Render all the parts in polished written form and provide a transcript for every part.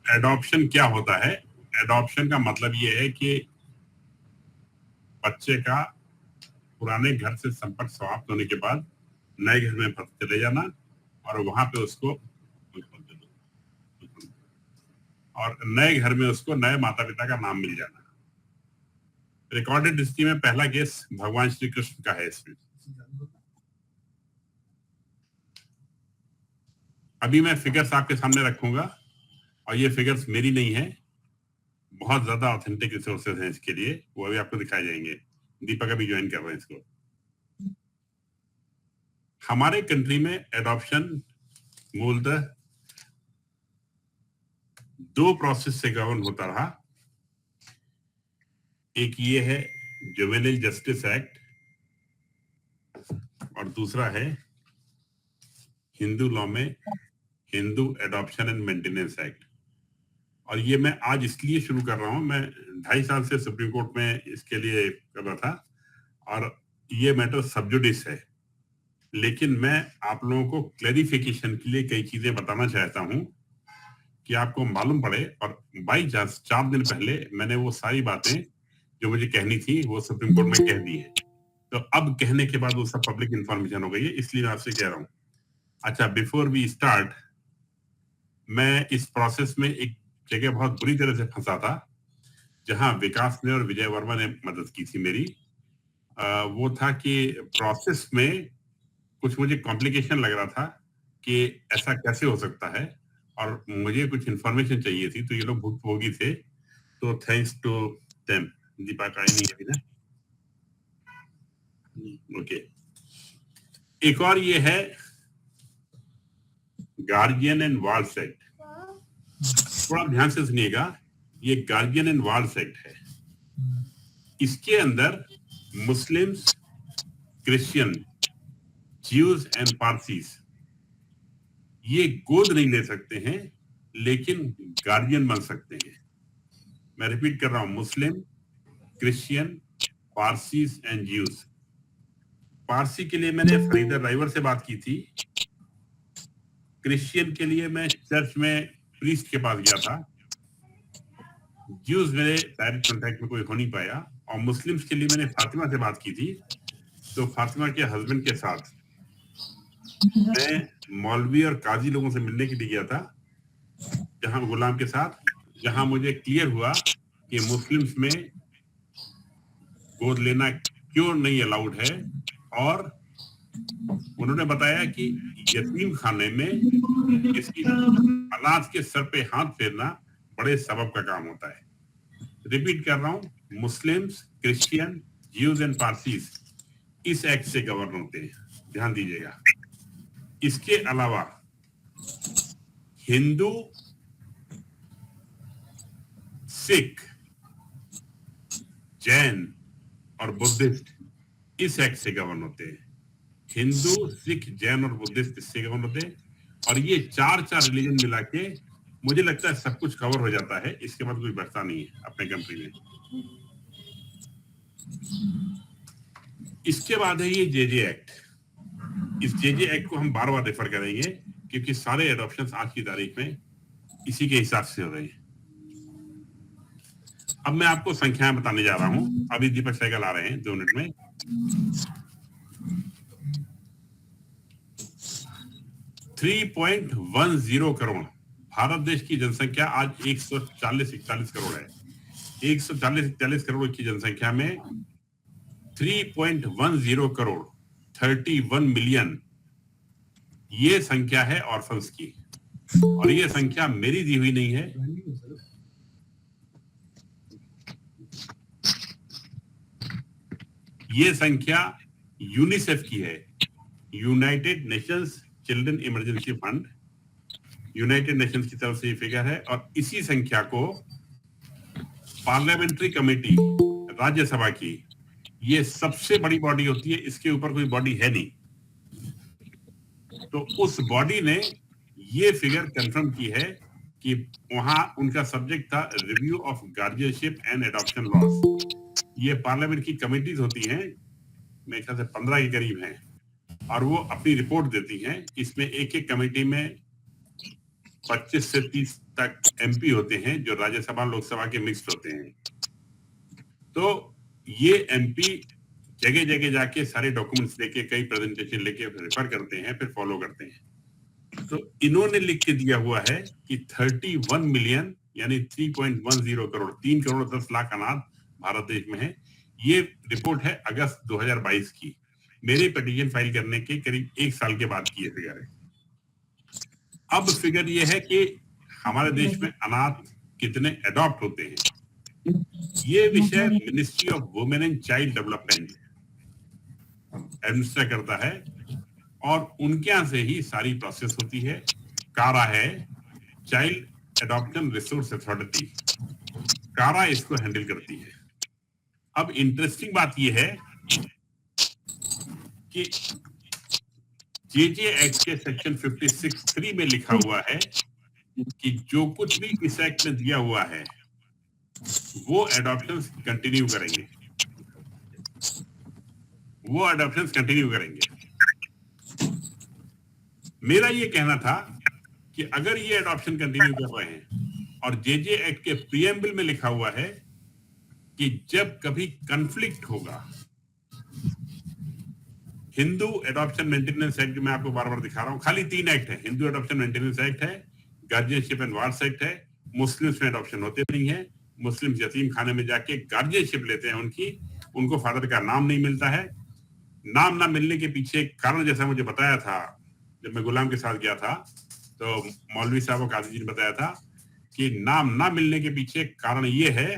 Adoption क्या होता है? एडॉप्शन का मतलब ये है कि बच्चे का पुराने घर से संपर्क समाप्त होने के बाद नए घर में चले जाना और वहां पे उसको और नए घर में उसको नए माता पिता का नाम मिल जाना। रिकॉर्डेड हिस्ट्री में पहला केस भगवान श्री कृष्ण का है इसमें। अभी मैं फिगर्स आपके सामने रखूंगा और ये फिगर्स मेरी नहीं है, बहुत ज्यादा ऑथेंटिक रिसोर्सेज हैं इसके लिए, वो अभी आपको दिखाए जाएंगे। दीपक अभी ज्वाइन कर रहे हैं इसको। हमारे कंट्री में एडॉप्शन मूलतः दो प्रोसेस से गवर्न होता रहा। एक ये है जुवेनाइल जस्टिस एक्ट और दूसरा है हिंदू लॉ में Hindu adoption and maintenance act. और ये मैं आज इसलिए शुरू कर रहा हूं, मैं 2.5 साल से सुप्रीम कोर्ट में इसके लिए कर रहा था और ये मैटर सब जुडिस है, लेकिन मैं आप लोगों को क्लैरिफिकेशन के लिए कई चीजें बताना चाहता हूं कि आपको मालूम पड़े। और बाई चांस 4 दिन पहले मैंने वो सारी बातें जो मुझे कहनी थी वो सुप्रीम कोर्ट में कह दी है, तो अब कहने के बाद वो सब पब्लिक इंफॉर्मेशन हो गई है, इसलिए मैं आपसे कह रहा हूँ। अच्छा, बिफोर वी स्टार्ट, मैं इस प्रोसेस में एक जगह बहुत बुरी तरह से फंसा था जहां विकास ने और विजय वर्मा ने मदद की थी मेरी। वो था कि प्रोसेस में कुछ मुझे कॉम्प्लिकेशन लग रहा था कि ऐसा कैसे हो सकता है और मुझे कुछ इंफॉर्मेशन चाहिए थी, तो ये लोग भुक्तभोगी थे, तो थैंक्स टू देम। दीपा का नहीं अभी ना, ओके। एक और ये है गार्जियन एंड वार्ड्स एक्ट, थोड़ा ध्यान से सुनिएगा। ये गार्जियन एंड वार्ड्स एक्ट है, इसके अंदर Muslims, Christian, Jews and Parsis ये गोद नहीं ले सकते हैं, लेकिन गार्जियन बन सकते हैं। मैं रिपीट कर रहा हूं, Muslim, Christian, Parsees and Jews. Parsi के लिए मैंने फरीदा ड्राइवर से बात की थी, क्रिश्चियन के लिए मैं चर्च में प्रीस्ट के पास गया था, ज्यूज मेरे डायरेक्ट कांटेक्ट में कोई हो नहीं पाया, और मुस्लिम्स के लिए मैंने फातिमा से बात की थी, तो फातिमा के हस्बैंड के साथ मैं मौलवी और काजी लोगों से मिलने के लिए गया था, जहां गुलाम के साथ, जहां मुझे क्लियर हुआ कि मुस्लिम्स में गोद लेना क्यों नहीं अलाउड है। और उन्होंने बताया कि यतीम खाने में किसी अनाथ के सर पे हाथ फेरना बड़े सबब का काम होता है। रिपीट कर रहा हूं, Muslims, Christian, Jews and Parsis इस एक्ट से गवर्न होते हैं, ध्यान दीजिएगा। इसके अलावा हिंदू, सिख, जैन और बुद्धिस्ट इस एक्ट से गवर्न होते हैं। हिंदू, सिख, जैन और बुद्धिस्ट इससे गवर्न होते हैं, और ये चार रिलीजन मिला के मुझे लगता है सब कुछ कवर हो जाता है, इसके बाद कुछ बचता नहीं है अपने कंट्री में। इसके बाद है ये जेजे एक्ट। इस जेजे एक्ट को हम बार बार रेफर करेंगे क्योंकि सारे एडॉप्शंस आज की तारीख में इसी के हिसाब से हो रहे हैं। अब मैं आपको संख्याएं बताने जा रहा हूं, अभी दीपक सहगल आ रहे हैं 2 मिनट में। 3.10 करोड़ भारत देश की जनसंख्या आज 140-41 करोड़ है। 140-41 करोड़ की जनसंख्या में 3.10 करोड़ 31 मिलियन ये संख्या है ऑर्फन्स की, और ये संख्या मेरी दी हुई नहीं है, ये संख्या यूनिसेफ की है, United Nations children emergency fund, United Nations की तरफ से ये फिगर है। और इसी संख्या को पार्लियामेंट्री कमेटी, राज्यसभा की, ये सबसे बड़ी बॉडी होती है, इसके ऊपर कोई बॉडी है नहीं, तो उस बॉडी ने ये फिगर कंफर्म की है कि वहां उनका सब्जेक्ट था review of guardianship and adoption laws. ये पार्लियामेंट की कमेटीज होती हैं, मेरे ख्याल से 15 के करीब हैं, और वो अपनी रिपोर्ट देती हैं। इसमें एक एक कमेटी में 25 से 30 तक एमपी होते हैं जो राज्यसभा लोकसभा के मिक्स्ड होते हैं। तो ये एमपी जगह जगह जाके सारे डॉक्यूमेंट्स लेके, कई प्रेजेंटेशन लेके रेफर करते हैं, फिर फॉलो करते हैं। तो इन्होंने लिख के दिया हुआ है कि 31 मिलियन यानी 3.10 करोड़, 3 करोड़ 10 लाख अनाथ भारत देश में है। ये रिपोर्ट है अगस्त 2022 की, मेरे पिटीशन फाइल करने के करीब 1 साल के बाद की ये फिगर है। अब फिगर ये है कि हमारे देश में अनाथ कितने अडॉप्ट होते हैं। ये विषय ministry of women and child development administer करता है और उनके यहां से ही सारी प्रोसेस होती है। कारा है चाइल्ड एडॉप्शन रिसोर्स अथॉरिटी, कारा इसको हैंडल करती है। अब इंटरेस्टिंग बात यह है कि जेजे एक्ट के सेक्शन 56(3) में लिखा हुआ है कि जो कुछ भी इस एक्ट में दिया हुआ है वो एडॉप्शंस कंटिन्यू करेंगे, वो एडॉप्शंस कंटिन्यू करेंगे। मेरा ये कहना था कि अगर ये एडॉप्शन कंटिन्यू कर रहे हैं और जेजे एक्ट के प्रीएम्बल में लिखा हुआ है कि जब कभी कॉन्फ्लिक्ट होगा, हिंदू एडॉप्शन मेंटेनेंस एक्ट मैं आपको बार बार दिखा रहा हूं, खाली 3 एक्ट है। हिंदू एडॉप्शन मेंटेनेंस एक्ट है, गार्जियनशिप एंड वार्स एक्ट है। मुस्लिम्स में एडॉप्शन होते नहीं है, मुस्लिम यतीम खाने में जाके गार्जियनशिप लेते हैं उनको फादर का नाम नहीं मिलता है। नाम ना मिलने के पीछे कारण जैसा मुझे बताया था जब मैं गुलाम के साथ गया था, तो मौलवी साहब और काजी जी ने बताया था कि नाम ना मिलने के पीछे कारण ये है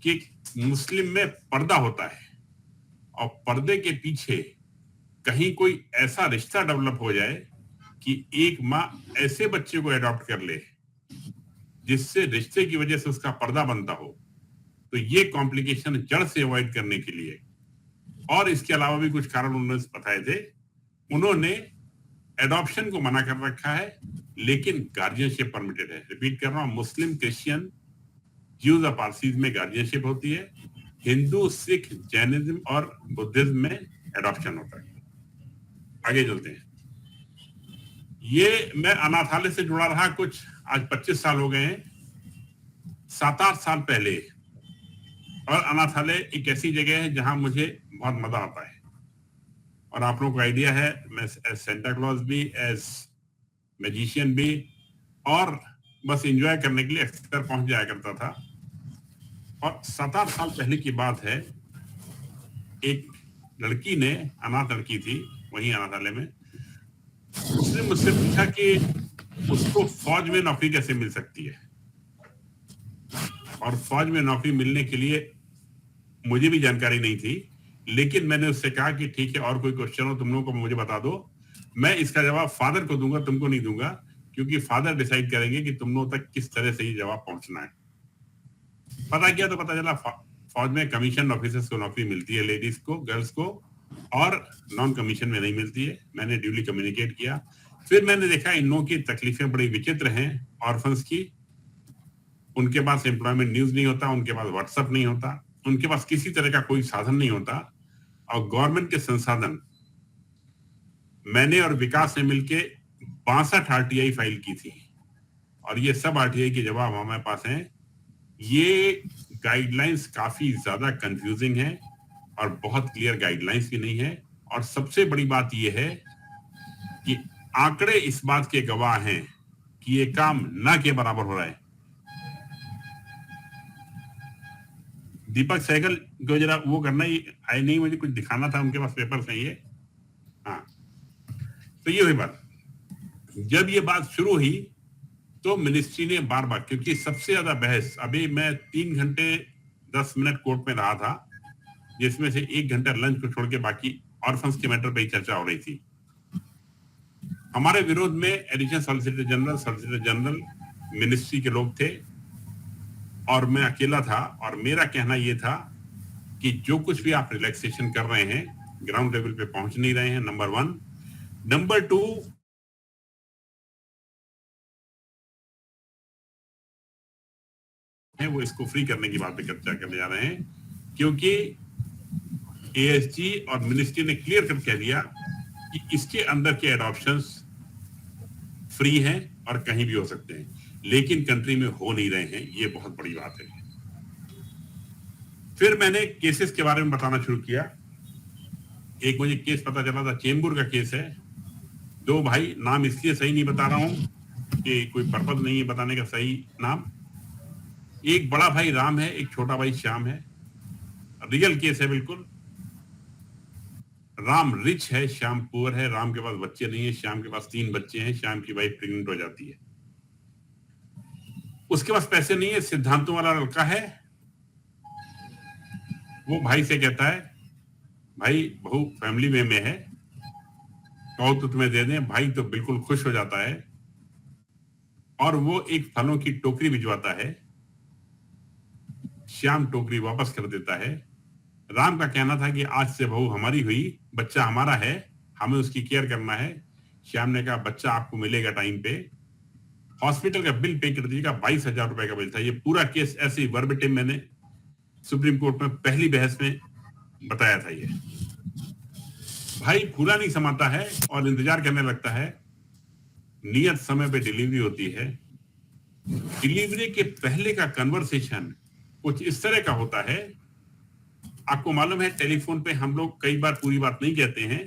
कि मुस्लिम में पर्दा होता है और पर्दे के पीछे कहीं कोई ऐसा रिश्ता डेवलप हो जाए कि एक माँ ऐसे बच्चे को अडॉप्ट कर ले जिससे रिश्ते की वजह से उसका पर्दा बनता हो। तो ये कॉम्प्लिकेशन जड़ से अवॉइड करने के लिए, और इसके अलावा भी कुछ कारण उन्होंने बताए थे, उन्होंने एडॉप्शन को मना कर रखा है लेकिन गार्जियनशिप परमिटेड है। रिपीट कर रहा हूं, मुस्लिम, क्रिश्चियन, ज्यूज और पारसीज में गार्जियनशिप होती है, हिंदू, सिख, जैनिज्म और बुद्धिज्म में एडॉप्शन होता है। आगे चलते हैं। ये मैं अनाथालय से जुड़ा रहा कुछ, आज 25 साल हो गए हैं। 7-8 साल पहले, और अनाथालय एक ऐसी जगह है जहां मुझे बहुत मजा आता है, और आप लोगों को आइडिया है मैं एज सेंटा क्लॉज भी, एज मैजिशियन भी, और बस एंजॉय करने के लिए अक्सर पहुंच जाया करता था। और 7-8 साल पहले की बात है, एक लड़की ने, अनाथ लड़की थी वहीं अनाथालय में, उसने मुझसे पूछा कि उसको फौज में नौकरी कैसे मिल सकती है। और फौज में नौकरी मिलने के लिए मुझे भी जानकारी नहीं थी, लेकिन मैंने उससे कहा कि ठीक है, और कोई क्वेश्चन हो तुम लोगों को मुझे बता दो, मैं इसका जवाब फादर को दूंगा, तुमको नहीं दूंगा, क्योंकि फादर डिसाइड करेंगे कि तुम लोगों तक किस तरह से ये जवाब पहुंचना है। पता किया तो पता चला फौज में कमीशन ऑफिसर्स को नौकरी मिलती है, लेडीज को, गर्ल्स को, और नॉन कमीशन में नहीं मिलती है। मैंने ड्यूली कम्युनिकेट किया। फिर मैंने देखा इन लोगों की तकलीफें बड़ी विचित्र हैं ऑर्फन्स की। उनके पास एम्प्लॉयमेंट न्यूज नहीं होता, उनके पास व्हाट्सएप नहीं होता, उनके पास किसी तरह का कोई साधन नहीं होता, और गवर्नमेंट के संसाधन, मैंने और विकास ने मिलके 62 आरटीआई फाइल की थी, और ये सब आरटीआई के जवाब हमारे पास हैं। ये गाइडलाइंस काफी ज्यादा कंफ्यूजिंग है और बहुत क्लियर गाइडलाइंस भी नहीं है। और सबसे बड़ी बात यह है कि आंकड़े इस बात के गवाह हैं कि ये काम ना के बराबर हो रहा है। दीपक सहगल को जरा वो करना ही आए, नहीं मुझे कुछ दिखाना था, उनके पास पेपर नहीं है। हाँ, तो ये हुई बात। जब ये बात शुरू हुई तो मिनिस्ट्री ने बार बार, क्योंकि सबसे ज्यादा बहस, अभी मैं 3 घंटे 10 मिनट कोर्ट में रहा था, जिसमें से 1 घंटा लंच को छोड़ के बाकी ऑर्फन्स के मैटर पे ही चर्चा हो रही थी। हमारे विरोध में एडिशनल सॉलिसिटर जनरल, मिनिस्ट्री के लोग थे, और मैं अकेला था। और मेरा कहना यह था कि जो कुछ भी आप रिलैक्सेशन कर रहे हैं, ग्राउंड लेवल पे पहुंच नहीं रहे हैं, नंबर 1। नंबर 2, वो इसको फ्री करने की बात पे चर्चा करने जा रहे हैं, क्योंकि एएसजी और मिनिस्ट्री ने क्लियर कट कह दिया कि इसके अंदर के एडॉप्शंस फ्री हैं और कहीं भी हो सकते हैं, लेकिन कंट्री में हो नहीं रहे हैं, ये बहुत बड़ी बात है। फिर मैंने केसेस के बारे में बताना शुरू किया। एक मुझे केस पता चला था, चेंबूर का केस है। दो भाई, नाम इसलिए सही नहीं बता रहा हूं कि कोई पर्पज नहीं है बताने का सही नाम। एक बड़ा भाई राम है, एक छोटा भाई श्याम है। रियल केस है बिल्कुल। राम रिच है, श्याम पुअर है। राम के पास बच्चे नहीं है, श्याम के पास 3 बच्चे हैं। श्याम की वाइफ प्रेग्नेंट हो जाती है। उसके पास पैसे नहीं है, सिद्धांतों वाला लड़का है। वो भाई से कहता है, भाई बहू फैमिली में है, कहो तो तुम्हें दे दें। भाई तो बिल्कुल खुश हो जाता है और वो एक फलों की टोकरी भिजवाता है। श्याम टोकरी वापस कर देता है। राम का कहना था कि आज से बहू हमारी हुई, बच्चा हमारा है, हमें उसकी केयर करना है। श्याम ने कहा, बच्चा आपको मिलेगा टाइम पे, हॉस्पिटल का बिल पे कर दीजिएगा। 22,000 रुपए का बिल था। ये पूरा केस ऐसे ही वर्बेटिम मैंने सुप्रीम कोर्ट में पहली बहस में बताया था। ये भाई फूला नहीं समाता है और इंतजार करने लगता है। नियत समय पे डिलीवरी होती है। डिलीवरी के पहले का कन्वर्सेशन कुछ इस तरह का होता है। आपको मालूम है, टेलीफोन पे हम लोग कई बार पूरी बात नहीं कहते हैं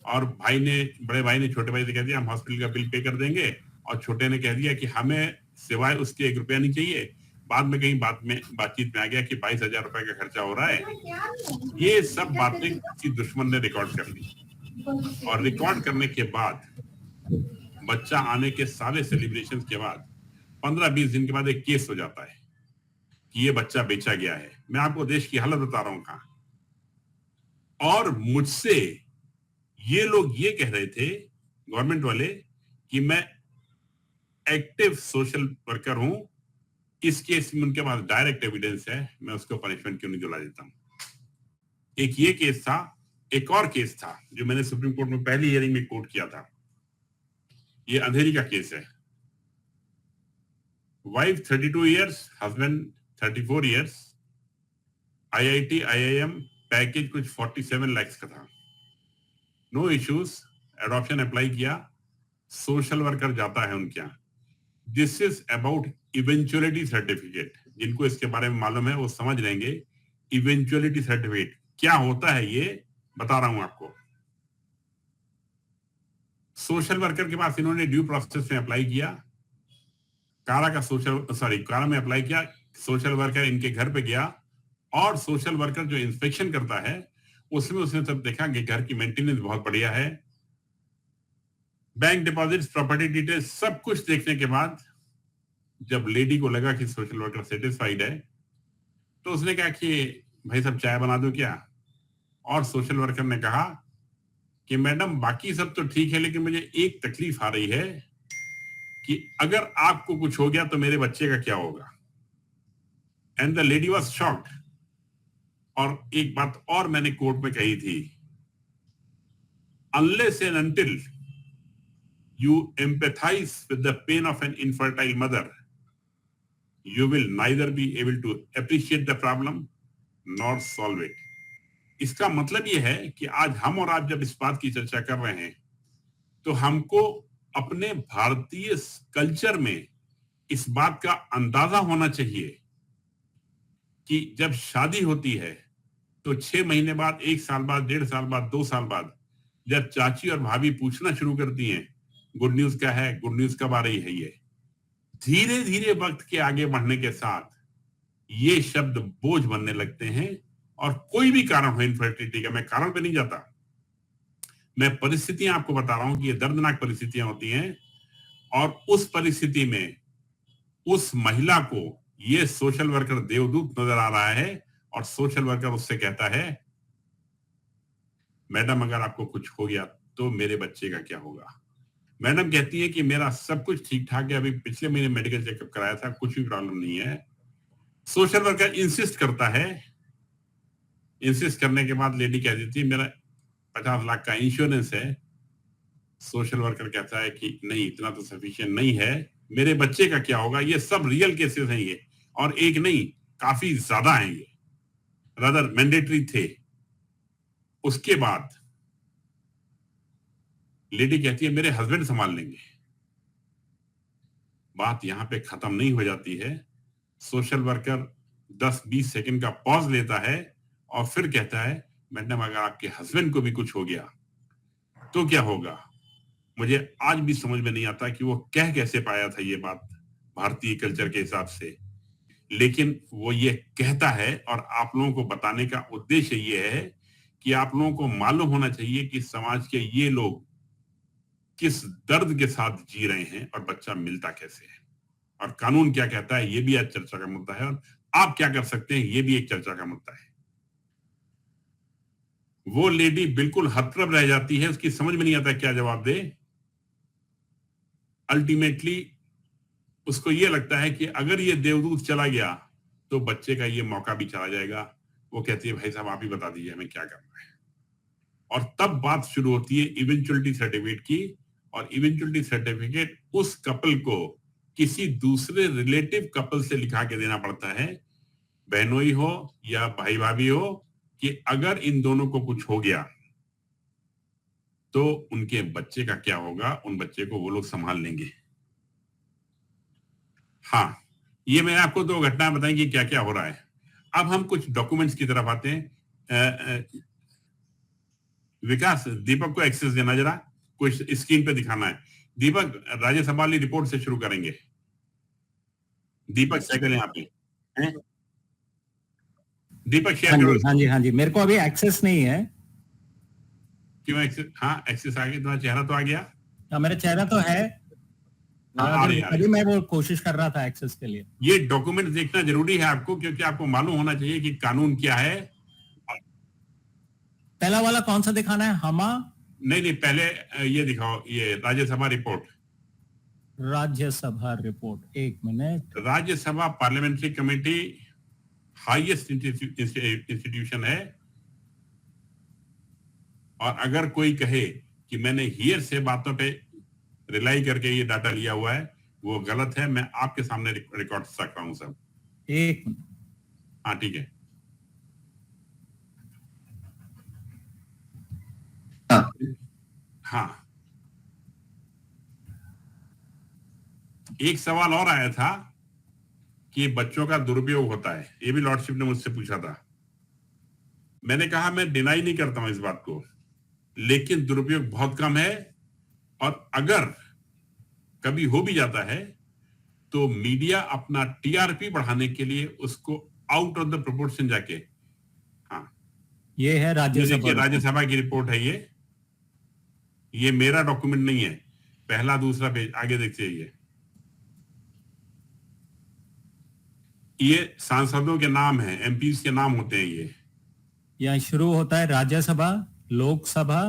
और बड़े भाई ने छोटे भाई से कह दिया हम हॉस्पिटल का बिल पे कर देंगे, और छोटे ने कह दिया कि हमें सिवाय उसके 1 रुपया नहीं चाहिए। बाद में कहीं बातचीत में आ गया कि 22,000 रुपए का खर्चा हो रहा है। ये सब बातें किसी दुश्मन ने रिकॉर्ड कर ली, और रिकॉर्ड करने के बाद बच्चा आने के सारे सेलिब्रेशन के बाद 15-20 दिन के बाद एक केस हो जाता है कि ये बच्चा बेचा गया है। मैं आपको देश की हालत बता रहा हूं कहां। और मुझसे ये लोग ये कह रहे थे, गवर्नमेंट वाले, कि मैं एक्टिव सोशल वर्कर हूं। इस केस में उनके पास डायरेक्ट एविडेंस है, मैं उसको पनिशमेंट क्यों नहीं दिला देता हूं। एक ये केस था। एक और केस था जो मैंने सुप्रीम कोर्ट में पहली हियरिंग में कोर्ट किया था। ये अंधेरी का केस है। Wife 32 years, husband 34 years. IIT IIM package कुछ 47 लाख का था। नो इश्यूज, एडॉप्शन अप्लाई किया। सोशल वर्कर जाता है उनके यहाँ। This is about eventuality certificate. जिनको इसके बारे में मालूम है वो समझ लेंगे। इवेंचुअलिटी सर्टिफिकेट क्या होता है ये बता रहा हूं आपको। सोशल वर्कर के पास इन्होंने ड्यू प्रोसेस में अप्लाई किया। कारा में अप्लाई किया। सोशल वर्कर इनके घर पे गया और सोशल वर्कर जो इंस्पेक्शन करता है उसमें उसने सब देखा कि घर की मेंटेनेंस बहुत बढ़िया है। बैंक डिपॉजिट्स, प्रॉपर्टी डिटेल्स, सब कुछ देखने के बाद जब लेडी को लगा कि सोशल वर्कर सेटिस्फाइड है तो उसने कहा कि भाई साहब चाय बना दो क्या। और सोशल वर्कर ने कहा कि मैडम बाकी सब तो ठीक है, लेकिन मुझे एक तकलीफ आ रही है कि अगर आपको कुछ हो गया तो मेरे बच्चे का क्या होगा। And the lady was shocked. और एक बात और मैंने कोर्ट में कही थी, unless and until you empathize with the pain of an infertile mother, you will neither be able to appreciate the problem nor solve it. इसका मतलब यह है कि आज हम और आप जब इस बात की चर्चा कर रहे हैं तो हमको अपने भारतीय कल्चर में इस बात का अंदाजा होना चाहिए कि जब शादी होती है तो 6 महीने बाद, 1 साल बाद, 1.5 साल बाद, 2 साल बाद जब चाची और भाभी पूछना शुरू करती हैं गुड न्यूज क्या है, गुड न्यूज कब आ रही है, ये धीरे धीरे वक्त के आगे बढ़ने के साथ ये शब्द बोझ बनने लगते हैं। और कोई भी कारण हो इनफर्टिलिटी का, मैं कारण पे नहीं जाता, मैं परिस्थितियां आपको बता रहा हूं कि ये दर्दनाक परिस्थितियां होती हैं। और उस परिस्थिति में उस महिला को ये सोशल वर्कर देवदूत नजर आ रहा है और सोशल वर्कर उससे कहता है मैडम अगर आपको कुछ हो गया तो मेरे बच्चे का क्या होगा। मैडम कहती है कि मेरा सब कुछ ठीक ठाक है, अभी पिछले महीने मेडिकल चेकअप कराया था, कुछ भी प्रॉब्लम नहीं है। सोशल वर्कर इंसिस्ट करता है। इंसिस्ट करने के बाद लेडी कह देती है मेरा 50 लाख का इंश्योरेंस है। सोशल वर्कर कहता है कि नहीं, इतना तो सफिशिएंट नहीं है, मेरे बच्चे का क्या होगा। ये सब रियल केसेस हैं ये, और एक नहीं काफी ज्यादा हैं ये, रादर मैंडेटरी थे। उसके बाद लेडी कहती है मेरे हस्बैंड संभाल लेंगे। बात यहाँ पे खत्म नहीं हो जाती है। सोशल वर्कर 10-20 सेकंड का पॉज लेता है और फिर कहता है मैडम अगर आपके हस्बैंड को भी कुछ हो गया तो क्या होगा। मुझे आज भी समझ में नहीं आता कि वो कह कैसे पाया था ये बात भारतीय कल्चर के हिसाब से, लेकिन वो ये कहता है और आप लोगों को बताने का उद्देश्य ये है कि आप लोगों को मालूम होना चाहिए कि समाज के ये लोग किस दर्द के साथ जी रहे हैं और बच्चा मिलता कैसे है, और कानून क्या कहता है ये भी आज चर्चा का मुद्दा है, और आप क्या कर सकते हैं ये भी एक चर्चा का मुद्दा है। वो लेडी बिल्कुल हतप्रभ रह जाती है, उसकी समझ में नहीं आता क्या जवाब दे। अल्टीमेटली उसको ये लगता है कि अगर ये देवदूत चला गया तो बच्चे का ये मौका भी चला जाएगा। वो कहती है भाई साहब आप ही बता दीजिए हमें क्या करना है, और तब बात शुरू होती है इवेंचुअलिटी सर्टिफिकेट की। और इवेंचुअलिटी सर्टिफिकेट उस कपल को किसी दूसरे रिलेटिव कपल से लिखा के देना पड़ता है, बहनोई हो या भाई भाभी हो, कि अगर इन दोनों को कुछ हो गया तो उनके बच्चे का क्या होगा, उन बच्चे को वो लोग संभाल लेंगे। हाँ, ये मैंने आपको 2 घटनाएं बताई कि क्या क्या हो रहा है। अब हम कुछ डॉक्यूमेंट्स की तरफ आते हैं। विकास, दीपक को एक्सेस देना जरा, कुछ स्क्रीन पे दिखाना है। दीपक, राज्यसभा वाली रिपोर्ट से शुरू करेंगे। दीपक साइकिल यहाँ पे हैं? दीपक शेयर करो। हाँ जी, मेरे को अभी एक्सेस नहीं है। क्यों एक्सेस? हाँ, एक्सेस आ गया, तुम्हारा चेहरा तो आ गया। मेरा चेहरा तो है, अभी मैं वो कोशिश कर रहा था एक्सेस के लिए। ये डॉक्यूमेंट देखना जरूरी है आपको, क्योंकि आपको मालूम होना चाहिए कि कानून क्या है। पहला वाला कौन सा दिखाना है? हमा नहीं, पहले ये दिखाओ, ये Rajya Sabha report. Rajya Sabha report, 1 minute. Rajya Sabha parliamentary committee highest institution है, और अगर कोई कहे कि मैंने हियर से बातों पे रिलाई करके ये डाटा लिया हुआ है, वो गलत है। मैं आपके सामने रिकॉर्ड रख रहा हूं सब। 1 मिनट। हाँ ठीक है। हाँ, एक सवाल और आया था कि बच्चों का दुरुपयोग होता है, ये भी लॉर्डशिप ने मुझसे पूछा था। मैंने कहा मैं डिनाई नहीं करता हूं इस बात को, लेकिन दुरुपयोग बहुत कम है, और अगर कभी हो भी जाता है तो मीडिया अपना टीआरपी बढ़ाने के लिए उसको आउट ऑफ द प्रोपोर्शन जाके, हाँ ये है राज्यसभा की रिपोर्ट है। ये मेरा डॉक्यूमेंट नहीं है। पहला दूसरा पेज आगे देखते जाइए, ये सांसदों के नाम है, एमपीज के नाम होते हैं। ये यहाँ शुरू होता है राज्यसभा, लोकसभा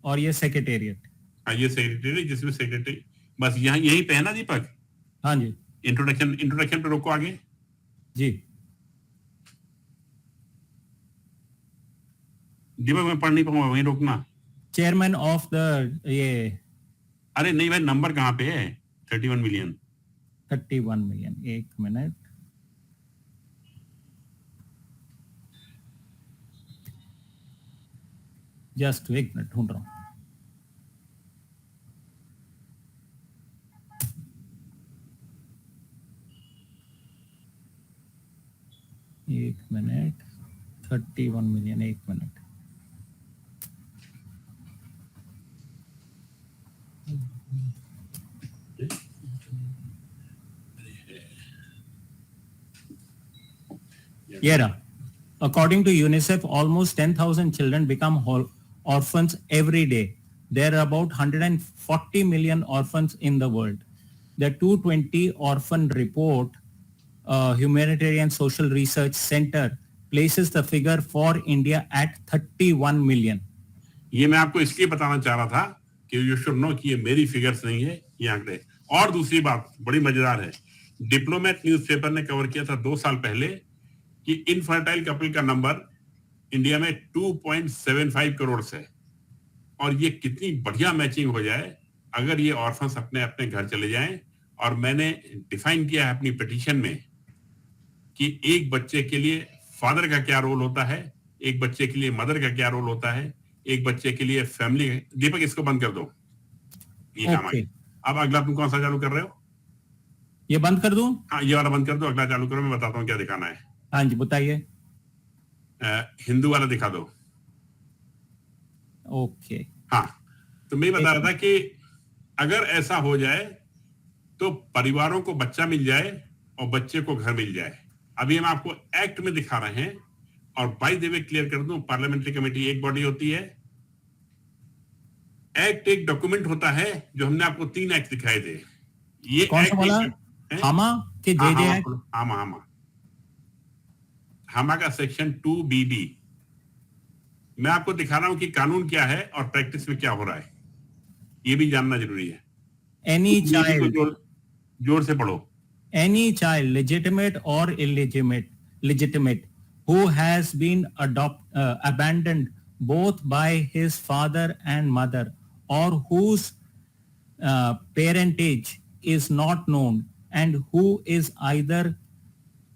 और ये सेक्रेटेरिएट। हाँ, ये सेक्रेटरी, जिसमें सेक्रेटरी बस यहाँ यही पे है ना दीपक? हाँ जी। इंट्रोडक्शन पे रोको आगे जी। दीपक मैं पढ़ नहीं पाऊंगा, वहीं रोकना। चेयरमैन ऑफ द ये, अरे नहीं भाई, नंबर कहाँ पे है? 31 million. 31 million, 1 minute. Just 1 minute ढूंढ रहा हूं। एक minute, 31 million, 1 minute. According to UNICEF, almost 10,000 children become orphans every day. There are about 140 million orphans in the world. The 220 Orphan Report Humanitarian Social Research Center places the figure for India at 31 million. ये मैं आपको इसलिए बताना चाह रहा था कि you should know कि ये मेरी फिगर्स नहीं है, ये आंकड़े। और दूसरी बात बड़ी मजेदार है, डिप्लोमेट न्यूज़पेपर ने कवर किया था 2 साल पहले कि इनफर्टाइल कपल का नंबर इंडिया में 2.75 करोड़ है। और ये कितनी बढ़िया मैचिंग हो जाए अगर ये ऑर्फन्स अपने अपने घर चले जाएं। और मैंने डिफाइन किया है अपनी पिटीशन में कि एक बच्चे के लिए फादर का क्या रोल होता है, एक बच्चे के लिए मदर का क्या रोल होता है, एक बच्चे के लिए फैमिली। दीपक इसको बंद कर दो, ये काम है। अब अगला तुम कौन सा चालू कर रहे हो? ये बंद कर दूं? हाँ, ये वाला बंद कर दो, अगला चालू करो, मैं बताता हूँ क्या दिखाना है। हाँ जी, बताइए। हिंदू वाला दिखा दो। ओके। हाँ, तो मैं बता रहा था कि अगर ऐसा हो जाए तो परिवारों को बच्चा मिल जाए और बच्चे को घर मिल जाए। अभी हम आपको एक्ट में दिखा रहे हैं। और बाय द वे क्लियर कर दूं, पार्लियामेंट्री कमेटी एक बॉडी होती है, एक्ट एक डॉक्यूमेंट होता है, जो हमने आपको 3 एक्ट दिखाए थे। ये कौन सा एक्ट बोला? एक हामा के हाँ, जे हामा एक्ट? हामा हामा हामा का सेक्शन 2BB। मैं आपको दिखा रहा हूं कि कानून क्या है और प्रैक्टिस में क्या हो रहा है, ये भी जानना जरूरी है। एनी 2BB को चाइल्ड, जोर से पढ़ो। any child, legitimate or illegitimate, who has been abandoned both by his father and mother, or whose parentage is not known, and who is either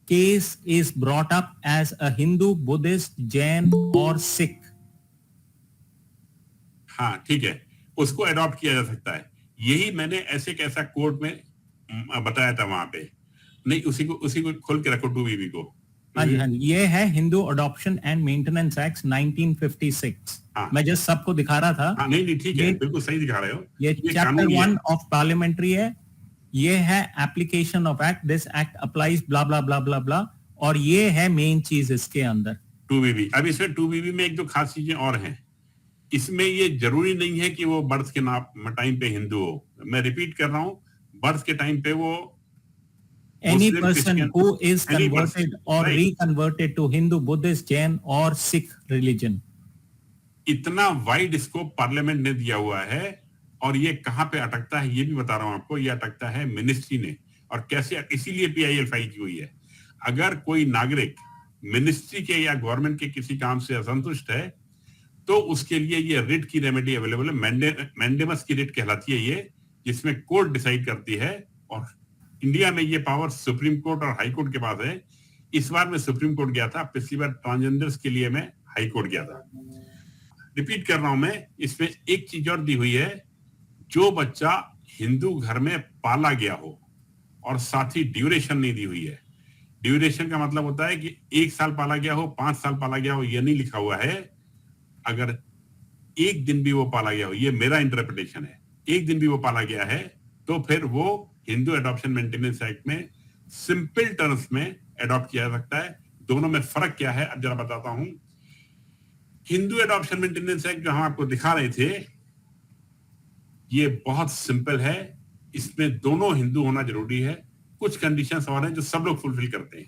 case is brought up as a Hindu, Buddhist, Jain or Sikh. हाँ, ठीक है, उसको adopt किया जा सकता है। यही मैंने ऐसे कैसा कोर्ट में बताया था वहां पे। नहीं, उसी को खोल के रखो 2BB को। हाँ जी, हाँ जी, ये है Hindu adoption and maintenance act 1956। हाँ, मैं जस्ट सबको दिखा रहा था। हाँ, नहीं ठीक है, ये बिल्कुल सही दिखा रहे हो। ये चैप्टर कानूनी है। 1 ऑफ पार्लियामेंट्री है। ये है application of act, this act applies blah blah blah blah blah, और ये है मेन चीज इसके अंदर 2BB। अब इसमें 2BB में एक दो खास चीजें और हैं। इसमें ये जरूरी नहीं है कि वो बर्थ के टाइम पे हिंदू हो। मैं रिपीट कर रहा हूं, बर्थ के टाइम पे वो any Muslim, person Christian, who is any converted person, or right? reconverted to Hindu, Buddhist, Jain or Sikh religion. इतना वाइड स्कोप पार्लियामेंट ने दिया हुआ है। और ये कहां पे अटकता है ये भी बता रहा हूं आपको। ये अटकता है मिनिस्ट्री ने। और कैसे, इसीलिए PIL फाइल की हुई है। अगर कोई नागरिक मिनिस्ट्री के या गवर्नमेंट के किसी काम से असंतुष्ट है तो उसके लिए ये रिट की रेमेडी अवेलेबल है। मैंडेमस की रिट कहलाती है ये, जिसमें कोर्ट डिसाइड करती है। और इंडिया में ये पावर सुप्रीम कोर्ट और हाई कोर्ट के पास है। इस बार मैं सुप्रीम कोर्ट गया था, पिछली बार ट्रांसजेंडर्स के लिए मैं हाई कोर्ट गया था। रिपीट कर रहा हूं मैं, इसमें एक चीज और दी हुई है, जो बच्चा हिंदू घर में पाला गया हो, और साथ ही ड्यूरेशन नहीं दी हुई है। ड्यूरेशन का मतलब होता है कि 1 साल पाला गया हो, 5 साल पाला गया हो, ये नहीं लिखा हुआ है। अगर 1 दिन भी वो पाला गया हो, ये मेरा इंटरप्रिटेशन है, 1 दिन भी वो पाला गया है, तो फिर वो हिंदू एडॉप्शन मेंटेनेंस एक्ट में सिंपल टर्म्स में एडॉप्ट किया जा सकता है। दोनों में फर्क क्या है अब जरा बताता हूं। हिंदू एडॉप्शन मेंटेनेंस एक्ट जो हम आपको दिखा रहे थे, ये बहुत सिंपल है। इसमें दोनों हिंदू होना जरूरी है। कुछ कंडीशंस और हैं जो सब लोग फुलफिल करते हैं,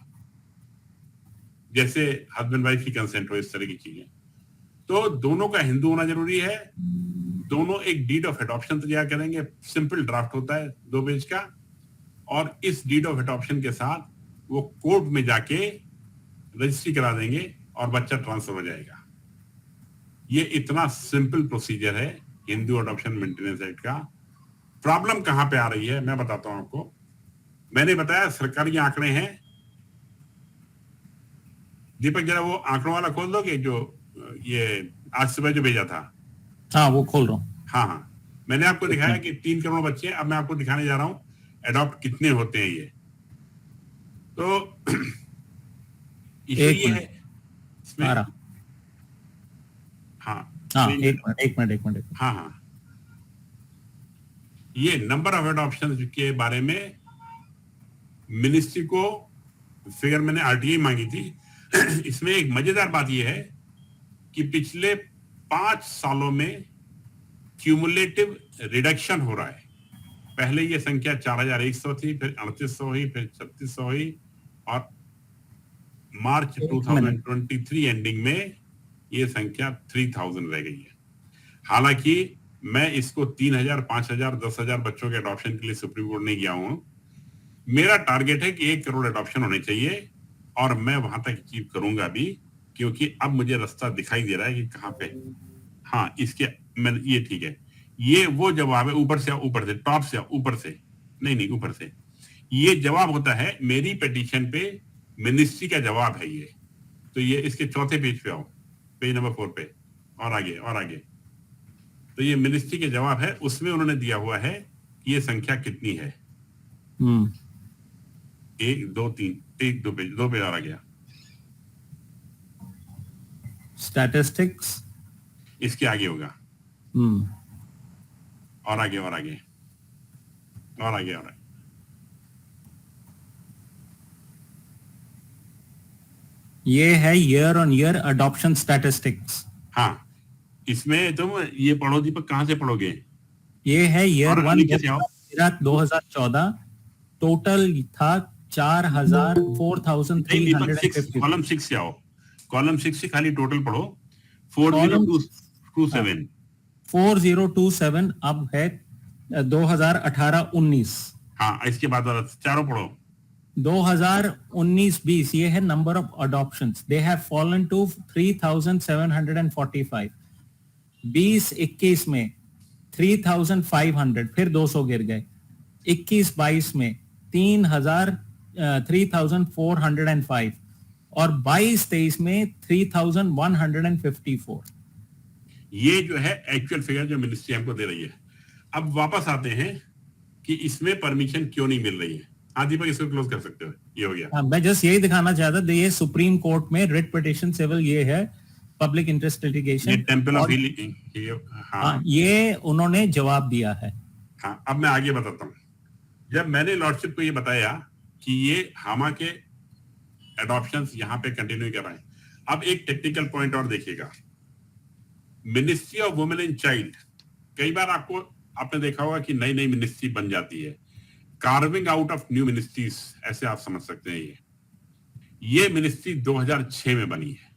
जैसे हस्बैंड वाइफ की कंसेंट हो, इस तरह की चीजें। तो दोनों का हिंदू होना जरूरी है। दोनों एक डीड ऑफ एडॉप्शन तैयार करेंगे, सिंपल ड्राफ्ट होता है 2 पेज का। और इस डीड ऑफ एडॉप्शन के साथ वो कोर्ट में जाके रजिस्ट्री करा देंगे और बच्चा ट्रांसफर हो जाएगा। ये इतना सिंपल प्रोसीजर है हिंदू एडॉप्शन मेंटेनेंस एक्ट का। प्रॉब्लम कहां पे आ रही है मैं बताता हूं आपको। मैंने बताया सरकारी आंकड़े हैं। दीपक, जरा वो आंकड़ों वाला खोल दोगे जो ये आज सुबह जो भेजा था। हाँ, वो खोल रहा हूँ। हाँ हाँ, मैंने आपको दिखाया कि 3 करोड़ बच्चे। अब मैं आपको दिखाने जा रहा हूं एडॉप्ट कितने होते हैं ये। तो ये है इसमें। आ रहा। हाँ हाँ, एक मिनट। हाँ हाँ, ये नंबर ऑफ एडॉप्शन के बारे में मिनिस्ट्री को फिगर मैंने RTI मांगी थी। इसमें एक मजेदार बात यह है कि पिछले 5 सालों में क्यूमुलेटिव रिडक्शन हो रहा है। पहले ये संख्या 4100 थी, फिर 3800 हुई, फिर 3600 हुई, और मार्च 2023 एंडिंग में ये संख्या 3000 रह गई है। हालांकि मैं इसको 3000, 5000, 10,000 बच्चों के अडॉप्शन के लिए सुप्रीम कोर्ट नहीं गया हूं। मेरा टारगेट है कि 1 करोड़ अडॉप्शन होने चाहिए, और मैं वहां तक अचीव करूंगा भी, क्योंकि अब मुझे रास्ता दिखाई दे रहा है कि कहां पे। हाँ, इसके मैं ये ठीक है, ये वो जवाब है। ऊपर से टॉप से ऊपर से नहीं, ऊपर से। ये जवाब होता है मेरी पिटीशन पे, मिनिस्ट्री का जवाब है ये। तो ये इसके चौथे पेज पे आओ, पेज नंबर 4 पे, और आगे। तो ये मिनिस्ट्री के जवाब है, उसमें उन्होंने दिया हुआ है कि ये संख्या कितनी है। 1 2 3 1 2 पेज और आ गया। Statistics. इसके आगे होगा, Hmm. और आगे और आगे और आगे और आगे। ये है year on year adoption statistics. हाँ, इसमें तुम ये पढ़ो दीपक, कहां से पढ़ोगे? ये है ईयर और वन नीचे से आओ। 2014, टोटल था 4,000 नहीं दीपक, 4,350। कॉलम 6 से आओ। कॉलम 6 से खाली टोटल पढ़ो। कॉलम 4027। 4027 अब है 2018-19। हाँ, इसके बाद वाला चारों पढ़ो। 2019-20 ये है number of adoptions, they have fallen to 3,745। 20-21 में 3,500, फिर 200 गिर गए। 21-22 में 3,405 और 22-23 में 3,154। ये जो है एक्चुअल फिगर जो मिनिस्ट्री हमको दे रही है। अब वापस आते हैं कि इसमें परमिशन क्यों नहीं मिल रही है। हाँ दीपक, इसको क्लोज कर सकते हो, ये हो गया। हाँ, मैं जस्ट यही दिखाना चाहता था, ये सुप्रीम कोर्ट में रिट पिटिशन सिविल, ये है पब्लिक इंटरेस्ट लिटिगेशन। ये टेम्पल ऑफ हीलिंग, हाँ, ये उन्होंने जवाब दिया है। हाँ, अब मैं आगे बताता हूँ। जब मैंने लॉर्डशिप को ये बताया कि ये हामा के एडॉप्शंस यहाँ पे कंटिन्यू कर रहे हैं, अब एक टेक्निकल पॉइंट और देखिएगा। Ministry of women and child, कई बार आपने देखा होगा कि नई नई मिनिस्ट्री बन जाती है, carving out of new ministries, ऐसे आप समझ सकते हैं। ये मिनिस्ट्री 2006 में बनी है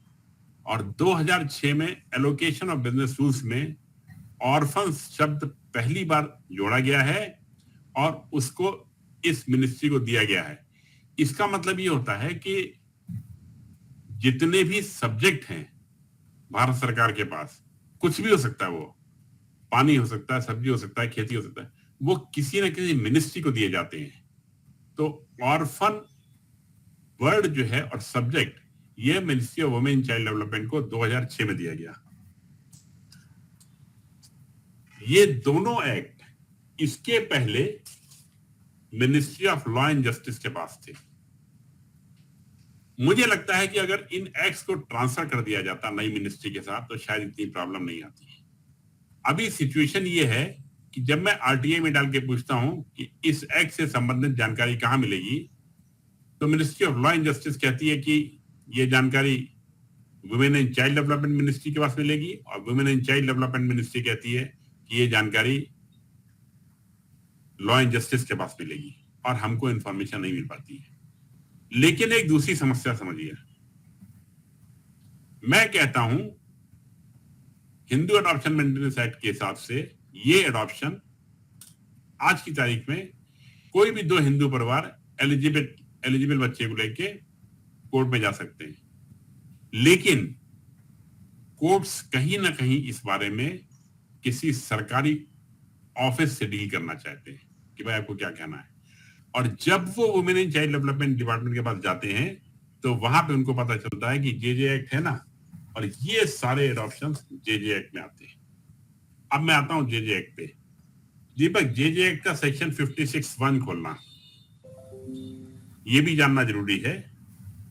और 2006 में एलोकेशन ऑफ बिजनेस रूल्स में ऑर्फन शब्द पहली बार जोड़ा गया है और उसको इस मिनिस्ट्री को दिया गया है। इसका मतलब ये होता है कि जितने भी सब्जेक्ट हैं भारत सरकार के पास, कुछ भी हो सकता है, वो पानी हो सकता है, सब्जी हो सकता है, खेती हो सकता है, वो किसी न किसी मिनिस्ट्री को दिए जाते हैं। तो ऑर्फन वर्ड जो है और सब्जेक्ट, ये ministry of women child development को 2006 में दिया गया। ये दोनों एक्ट इसके पहले ministry of law and justice के पास थे। मुझे लगता है कि अगर इन एक्ट्स को ट्रांसफर कर दिया जाता नई मिनिस्ट्री के साथ तो शायद इतनी प्रॉब्लम नहीं आती। अभी सिचुएशन ये है कि जब मैं आरटीआई में डाल के पूछता हूं कि इस एक्ट से संबंधित जानकारी कहां मिलेगी, तो ministry of law and justice कहती है कि ये जानकारी women and child development ministry के पास मिलेगी, और women and child development ministry कहती है कि ये जानकारी लॉ एंड जस्टिस के पास मिलेगी, और हमको इंफॉर्मेशन नहीं मिल पाती है। लेकिन एक दूसरी समस्या समझिए, मैं कहता हूं हिंदू अडॉप्शन मेंटेनेंस एक्ट के हिसाब से ये अडॉप्शन आज की तारीख में कोई भी दो हिंदू परिवार एलिजिबल बच्चे को लेके कोर्ट में जा सकते हैं, लेकिन कोर्ट्स कहीं ना कहीं इस बारे में किसी सरकारी ऑफिस से डील करना चाहते हैं कि भाई आपको क्या कहना है। और जब वो women and child development department के पास जाते हैं तो वहां पे उनको पता चलता है कि जेजे एक्ट है ना, और ये सारे एडॉप्शन जेजे एक्ट में आते हैं। अब मैं आता हूं जेजे एक्ट पे। दीपक, जेजे एक्ट का सेक्शन 56(1) खोलना, ये भी जानना जरूरी है,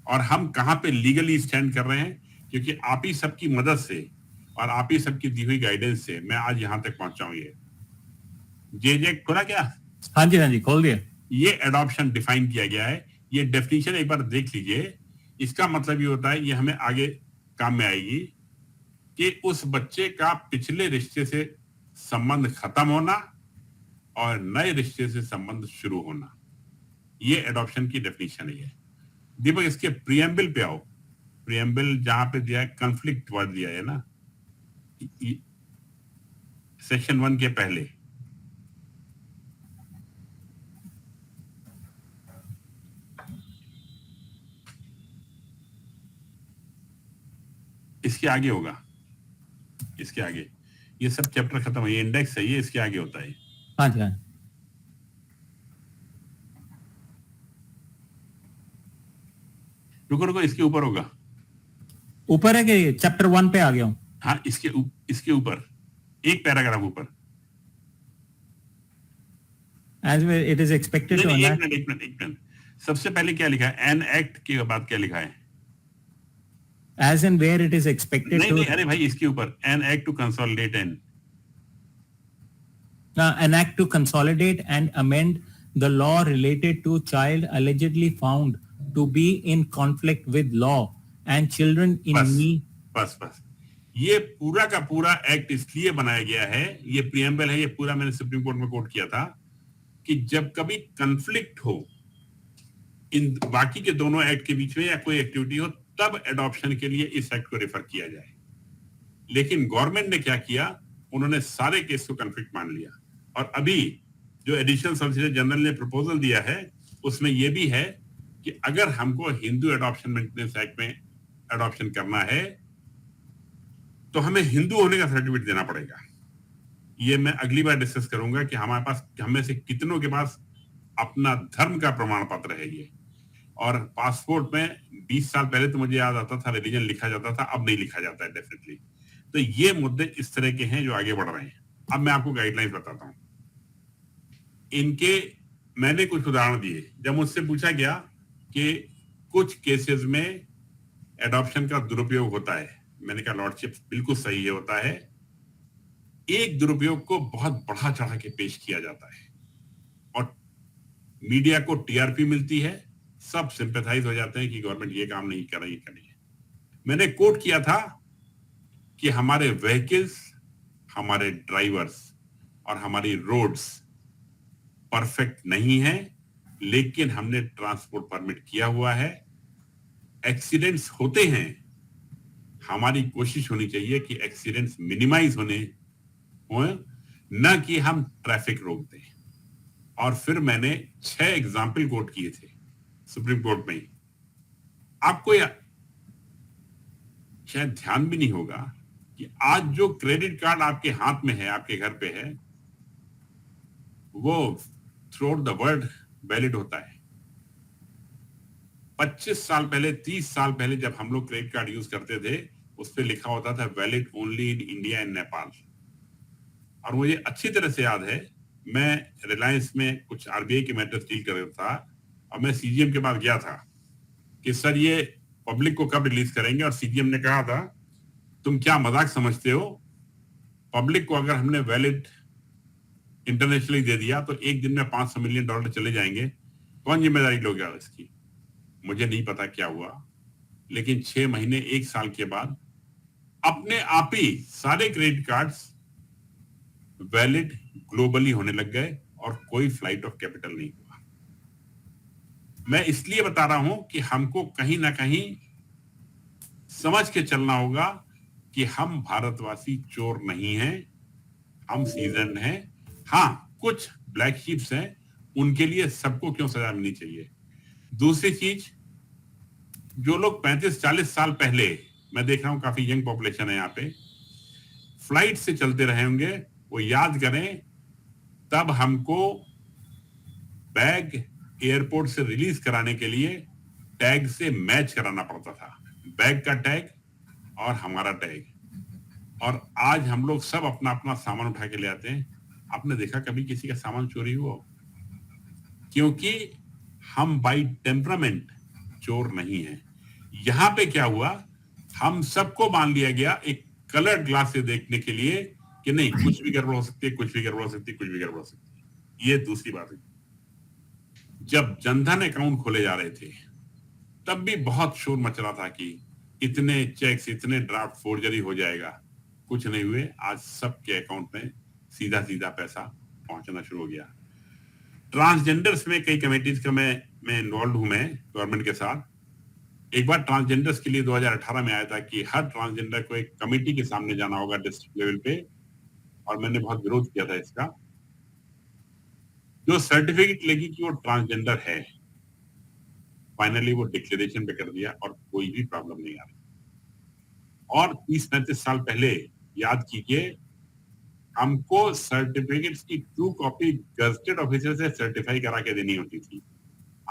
और हम कहां पे लीगली स्टैंड कर रहे हैं, क्योंकि आप ही सबकी मदद से और आप ही सबकी दी हुई गाइडेंस से मैं आज यहां तक पहुंचा हूं। ये जेजे एक्ट खोला क्या? हाँ जी खोल दिया। ये एडॉप्शन डिफाइन किया गया है। ये डेफिनेशन एक बार देख लीजिए। इसका मतलब ये होता है, ये हमें आगे काम में आएगी, कि उस बच्चे का पिछले रिश्ते से संबंध खत्म होना और नए रिश्ते से संबंध शुरू होना, ये एडॉप्शन की डेफिनेशन है। दीपक, इसके प्रियम्बल पे आओ। प्रियम्बल जहां पे दिया है, कॉन्फ्लिक्ट वर्ड दिया है ना, सेक्शन 1 के पहले। इसके आगे होगा, इसके आगे ये सब चैप्टर खत्म है, ये इंडेक्स है, ये इसके आगे होता है। हाँ जी, हाँ। रुको, इसके ऊपर होगा। ऊपर है कि चैप्टर 1 पे आ गया हूँ? हाँ, इसके ऊपर एक पैराग्राफ ऊपर। As it is expected to एक मिनट। सबसे पहले क्या लिखा है? एन एक्ट के बाद क्या लिखा है? As and where it is expected नहीं to नहीं, अरे भाई इसके ऊपर an act to consolidate an an act to consolidate and amend the law related to child allegedly found to be in conflict with law and children in बस need. बस ये पूरा का पूरा एक्ट इसलिए बनाया गया है, ये प्रियम्बल है, ये पूरा मैंने सुप्रीम कोर्ट में कोट किया था कि जब कभी कन्फ्लिक्ट हो इन बाकी के दोनों एक्ट के बीच में या कोई एक्टिविटी हो, तब एडॉप्शन के लिए इस एक्ट को रेफर किया जाए। लेकिन गवर्नमेंट ने क्या किया, उन्होंने सारे केस को कन्फ्लिक्ट मान लिया। और अभी जो एडिशनल सॉलिसिटर जनरल ने प्रपोजल दिया है उसमें यह भी है कि अगर हमको हिंदू एडॉप्शन मेंटेनेंस एक्ट में एडॉप्शन करना है तो हमें हिंदू होने का सर्टिफिकेट देना पड़ेगा। ये मैं अगली बार डिस्कस करूंगा कि हमारे पास, हमें से कितनों के पास अपना धर्म का प्रमाण पत्र है ये। और पासपोर्ट में 20 साल पहले तो मुझे याद आता था रिलीजन लिखा जाता था, अब नहीं लिखा जाता है डेफिनेटली। तो ये मुद्दे इस तरह के हैं जो आगे बढ़ रहे हैं। अब मैं आपको गाइडलाइंस बताता हूं। इनके मैंने कुछ उदाहरण दिए। जब मुझसे पूछा गया कि कुछ केसेस में एडॉप्शन का दुरुपयोग होता है, मैंने कहा लॉर्डशिप बिल्कुल सही है, होता है। एक दुरुपयोग को बहुत बढ़ा चढ़ा के पेश किया जाता है और मीडिया को टीआरपी मिलती है, सब सिंपैथाइज हो जाते हैं कि गवर्नमेंट ये काम नहीं कर रही है। मैंने कोट किया था कि हमारे व्हीकल्स, हमारे ड्राइवर्स और हमारी रोड्स परफेक्ट नहीं है, लेकिन हमने ट्रांसपोर्ट परमिट किया हुआ है। एक्सीडेंट्स होते हैं, हमारी कोशिश होनी चाहिए कि एक्सीडेंट्स मिनिमाइज होने हो, न कि हम ट्रैफिक रोक दें। और फिर मैंने 6 एग्जाम्पल कोट किए थे सुप्रीम कोर्ट में। आपको शायद ध्यान भी नहीं होगा कि आज जो क्रेडिट कार्ड आपके हाथ में है, आपके घर पे है, वो through out the world valid होता है। 25 साल पहले, 30 साल पहले जब हम लोग क्रेडिट कार्ड यूज करते थे, उस पर लिखा होता था valid only in India and Nepal. और मुझे अच्छी तरह से याद है, मैं रिलायंस में कुछ आरबीआई के मैटर्स डील कर रहा था और मैं सीजीएम के पास गया था कि सर ये पब्लिक को कब रिलीज करेंगे, और सीजीएम ने कहा था तुम क्या मजाक समझते हो, पब्लिक को अगर हमने वैलिड इंटरनेशनली दे दिया तो एक दिन में $500 मिलियन चले जाएंगे, कौन जिम्मेदारी लोगे इसकी। मुझे नहीं पता क्या हुआ, लेकिन 6 महीने 1 साल के बाद अपने आप ही सारे क्रेडिट कार्ड्स वैलिड ग्लोबली होने लग गए और कोई फ्लाइट ऑफ कैपिटल नहीं हुआ। मैं इसलिए बता रहा हूं कि हमको कहीं ना कहीं समझ के चलना होगा कि हम भारतवासी चोर नहीं हैं, हम सीजन हैं। हाँ, कुछ ब्लैक शीप्स हैं, उनके लिए सबको क्यों सजा मिलनी चाहिए। दूसरी चीज, जो लोग 35-40 साल पहले, मैं देख रहा हूं काफी यंग पॉपुलेशन है यहाँ पे, फ्लाइट से चलते रहे होंगे, वो याद करें तब हमको बैग एयरपोर्ट से रिलीज कराने के लिए टैग से मैच कराना पड़ता था, बैग का टैग और हमारा टैग। और आज हम लोग सब अपना अपना सामान उठा के ले आते हैं। आपने देखा कभी किसी का सामान चोरी हुआ? क्योंकि हम बाय टेम्परामेंट चोर नहीं है। यहां पे क्या हुआ, हम सबको मान लिया गया एक कलर्ड ग्लास से देखने के लिए कि नहीं, कुछ भी गड़बड़ हो सकती है, कुछ भी गड़बड़ हो सकती है, कुछ भी गड़बड़ हो सकती है। ये दूसरी बात है। जब जनधन अकाउंट खोले जा रहे थे तब भी बहुत शोर मच रहा था कि इतने चेक्स, इतने ड्राफ्ट फोर्जरी हो जाएगा। कुछ नहीं हुए, आज सबके अकाउंट में सीधा सीधा पैसा पहुंचना शुरू हो गया। ट्रांसजेंडर्स में कई कमेटीज का मैं इन्वॉल्व हूं, मैं गवर्नमेंट के साथ। एक बार ट्रांसजेंडर्स के लिए 2018 में आया था कि हर ट्रांसजेंडर को एक कमेटी के सामने जाना होगा डिस्ट्रिक्ट लेवल पे, और मैंने बहुत विरोध किया था इसका। जो सर्टिफिकेट लेगी कि वो ट्रांसजेंडर है, फाइनली वो डिक्लेरेशन पे कर दिया और कोई भी प्रॉब्लम नहीं आ रही। और 30-35 साल पहले याद कीजिए, हमको सर्टिफिकेट्स की 2 कॉपी गजटेड ऑफिसर से सर्टिफाई करा के देनी होती थी।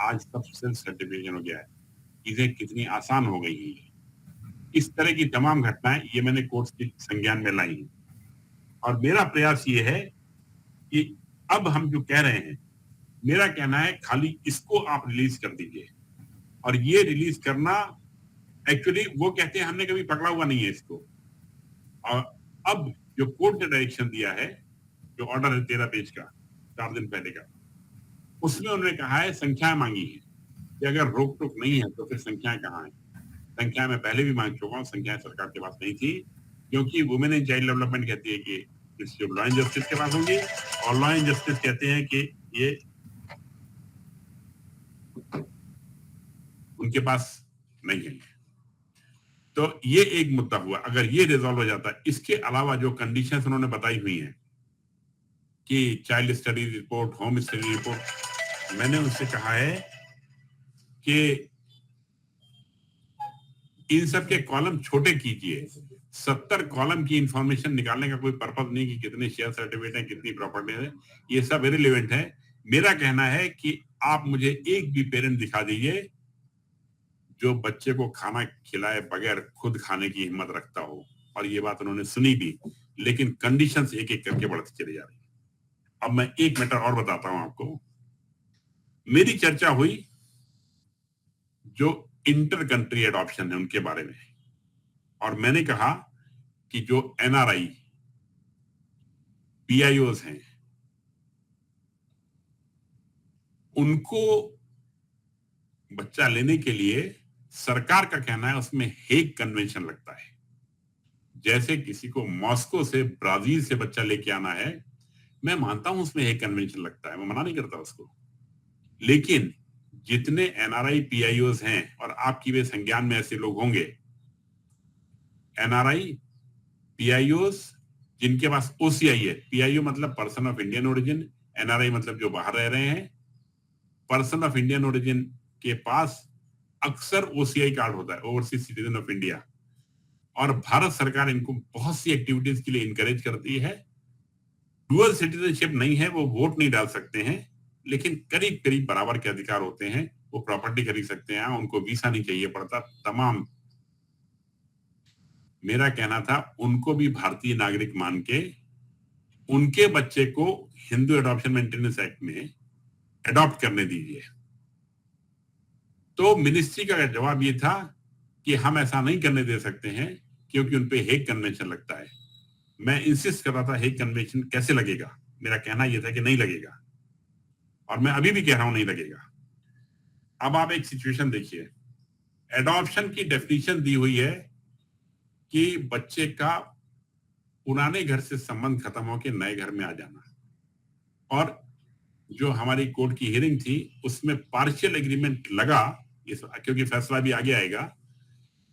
आज सब सेल्फ सर्टिफिकेशन हो गया है, चीजें कितनी आसान हो गई हैं। इस तरह की तमाम घटनाएं ये मैंने कोर्ट के संज्ञान में लाई हैं। और मेरा प्रयास ये है कि अब हम जो कह रहे हैं मेरा कहना है खाली इसको आप रिलीज कर दीजिए, और ये रिलीज करना एक्चुअली वो कहते हैं हमने कभी पकड़ा हुआ नहीं है इसको। और अब जो कोर्ट ने डायरेक्शन दिया है, जो ऑर्डर है 13 पेज का 4 दिन पहले का, उसमें उन्होंने कहा है, संख्याएं मांगी है कि अगर रोक टोक नहीं है तो फिर संख्याएं कहाँ है। संख्या मैं पहले भी मांग चुका हूँ, संख्याएं सरकार के पास नहीं थी, क्योंकि वुमेन एंड चाइल्ड डेवलपमेंट कहती है कि इस लॉ एंड जस्टिस के पास होंगी, और लॉ एंड जस्टिस कहते हैं कि ये उनके पास नहीं है। तो ये एक मुद्दा हुआ, अगर ये रिजॉल्व हो जाता है। इसके अलावा जो कंडीशंस उन्होंने बताई हुई हैं कि child study report, home study report, मैंने उनसे कहा है कि इन सब के कॉलम छोटे कीजिए। 70 कॉलम की इंफॉर्मेशन निकालने का कोई पर्पज नहीं कि कितने शेयर सर्टिफिकेट है, कितनी प्रॉपर्टी है, ये सब इररिलेवेंट है। मेरा कहना है कि आप मुझे एक भी पेरेंट दिखा दीजिए जो बच्चे को खाना खिलाए बगैर खुद खाने की हिम्मत रखता हो, और ये बात उन्होंने सुनी भी, लेकिन कंडीशंस एक एक करके बढ़ती चली जा रही। अब मैं एक मैटर और बताता हूं आपको। मेरी चर्चा हुई जो इंटर कंट्री एडॉप्शन है उनके बारे में, और मैंने कहा कि जो एनआरआई पीआईओज हैं उनको बच्चा लेने के लिए सरकार का कहना है उसमें हेग कन्वेंशन लगता है। जैसे किसी को मॉस्को से, ब्राजील से बच्चा लेके आना है, मैं मानता हूं उसमें हेग कन्वेंशन लगता है, मैं मना नहीं करता उसको, लेकिन जितने एनआरआई पीआईओज हैं, और आपकी वे संज्ञान में ऐसे लोग होंगे, एनआरआई पीआईओज जिनके पास ओसीआई है, पीआईओ मतलब person of Indian origin, NRI मतलब जो बाहर रह रहे हैं, पर्सन ऑफ इंडियन ओरिजिन के पास अक्सर ओसीआई कार्ड होता है, ओवरसीज सिटीजन ऑफ इंडिया, और भारत सरकार इनको बहुत सी एक्टिविटीज के लिए इनकरेज करती है। डुअल सिटीजनशिप नहीं है, वो वोट नहीं डाल सकते हैं, लेकिन करीब करीब बराबर के अधिकार होते हैं, वो प्रॉपर्टी खरीद सकते हैं, उनको वीसा नहीं चाहिए पड़ता, तमाम। मेरा कहना था उनको भी भारतीय नागरिक मान के उनके बच्चे को हिंदू एडॉप्शन मेंटेनेंस एक्ट में एडॉप्ट करने दीजिए। तो मिनिस्ट्री का जवाब ये था कि हम ऐसा नहीं करने दे सकते हैं क्योंकि उनपे हेग कन्वेंशन लगता है। मैं इंसिस्ट कर रहा था हेग कन्वेंशन कैसे लगेगा, मेरा कहना यह था कि नहीं लगेगा, और मैं अभी भी कह रहा हूं नहीं लगेगा। अब आप एक सिचुएशन देखिए, एडॉप्शन की डेफिनेशन दी हुई है कि बच्चे का पुराने घर से संबंध खत्म होकर नए घर में आ जाना, और जो हमारी कोर्ट की हियरिंग थी उसमें पार्शियल एग्रीमेंट लगा, क्योंकि फैसला भी आगे आएगा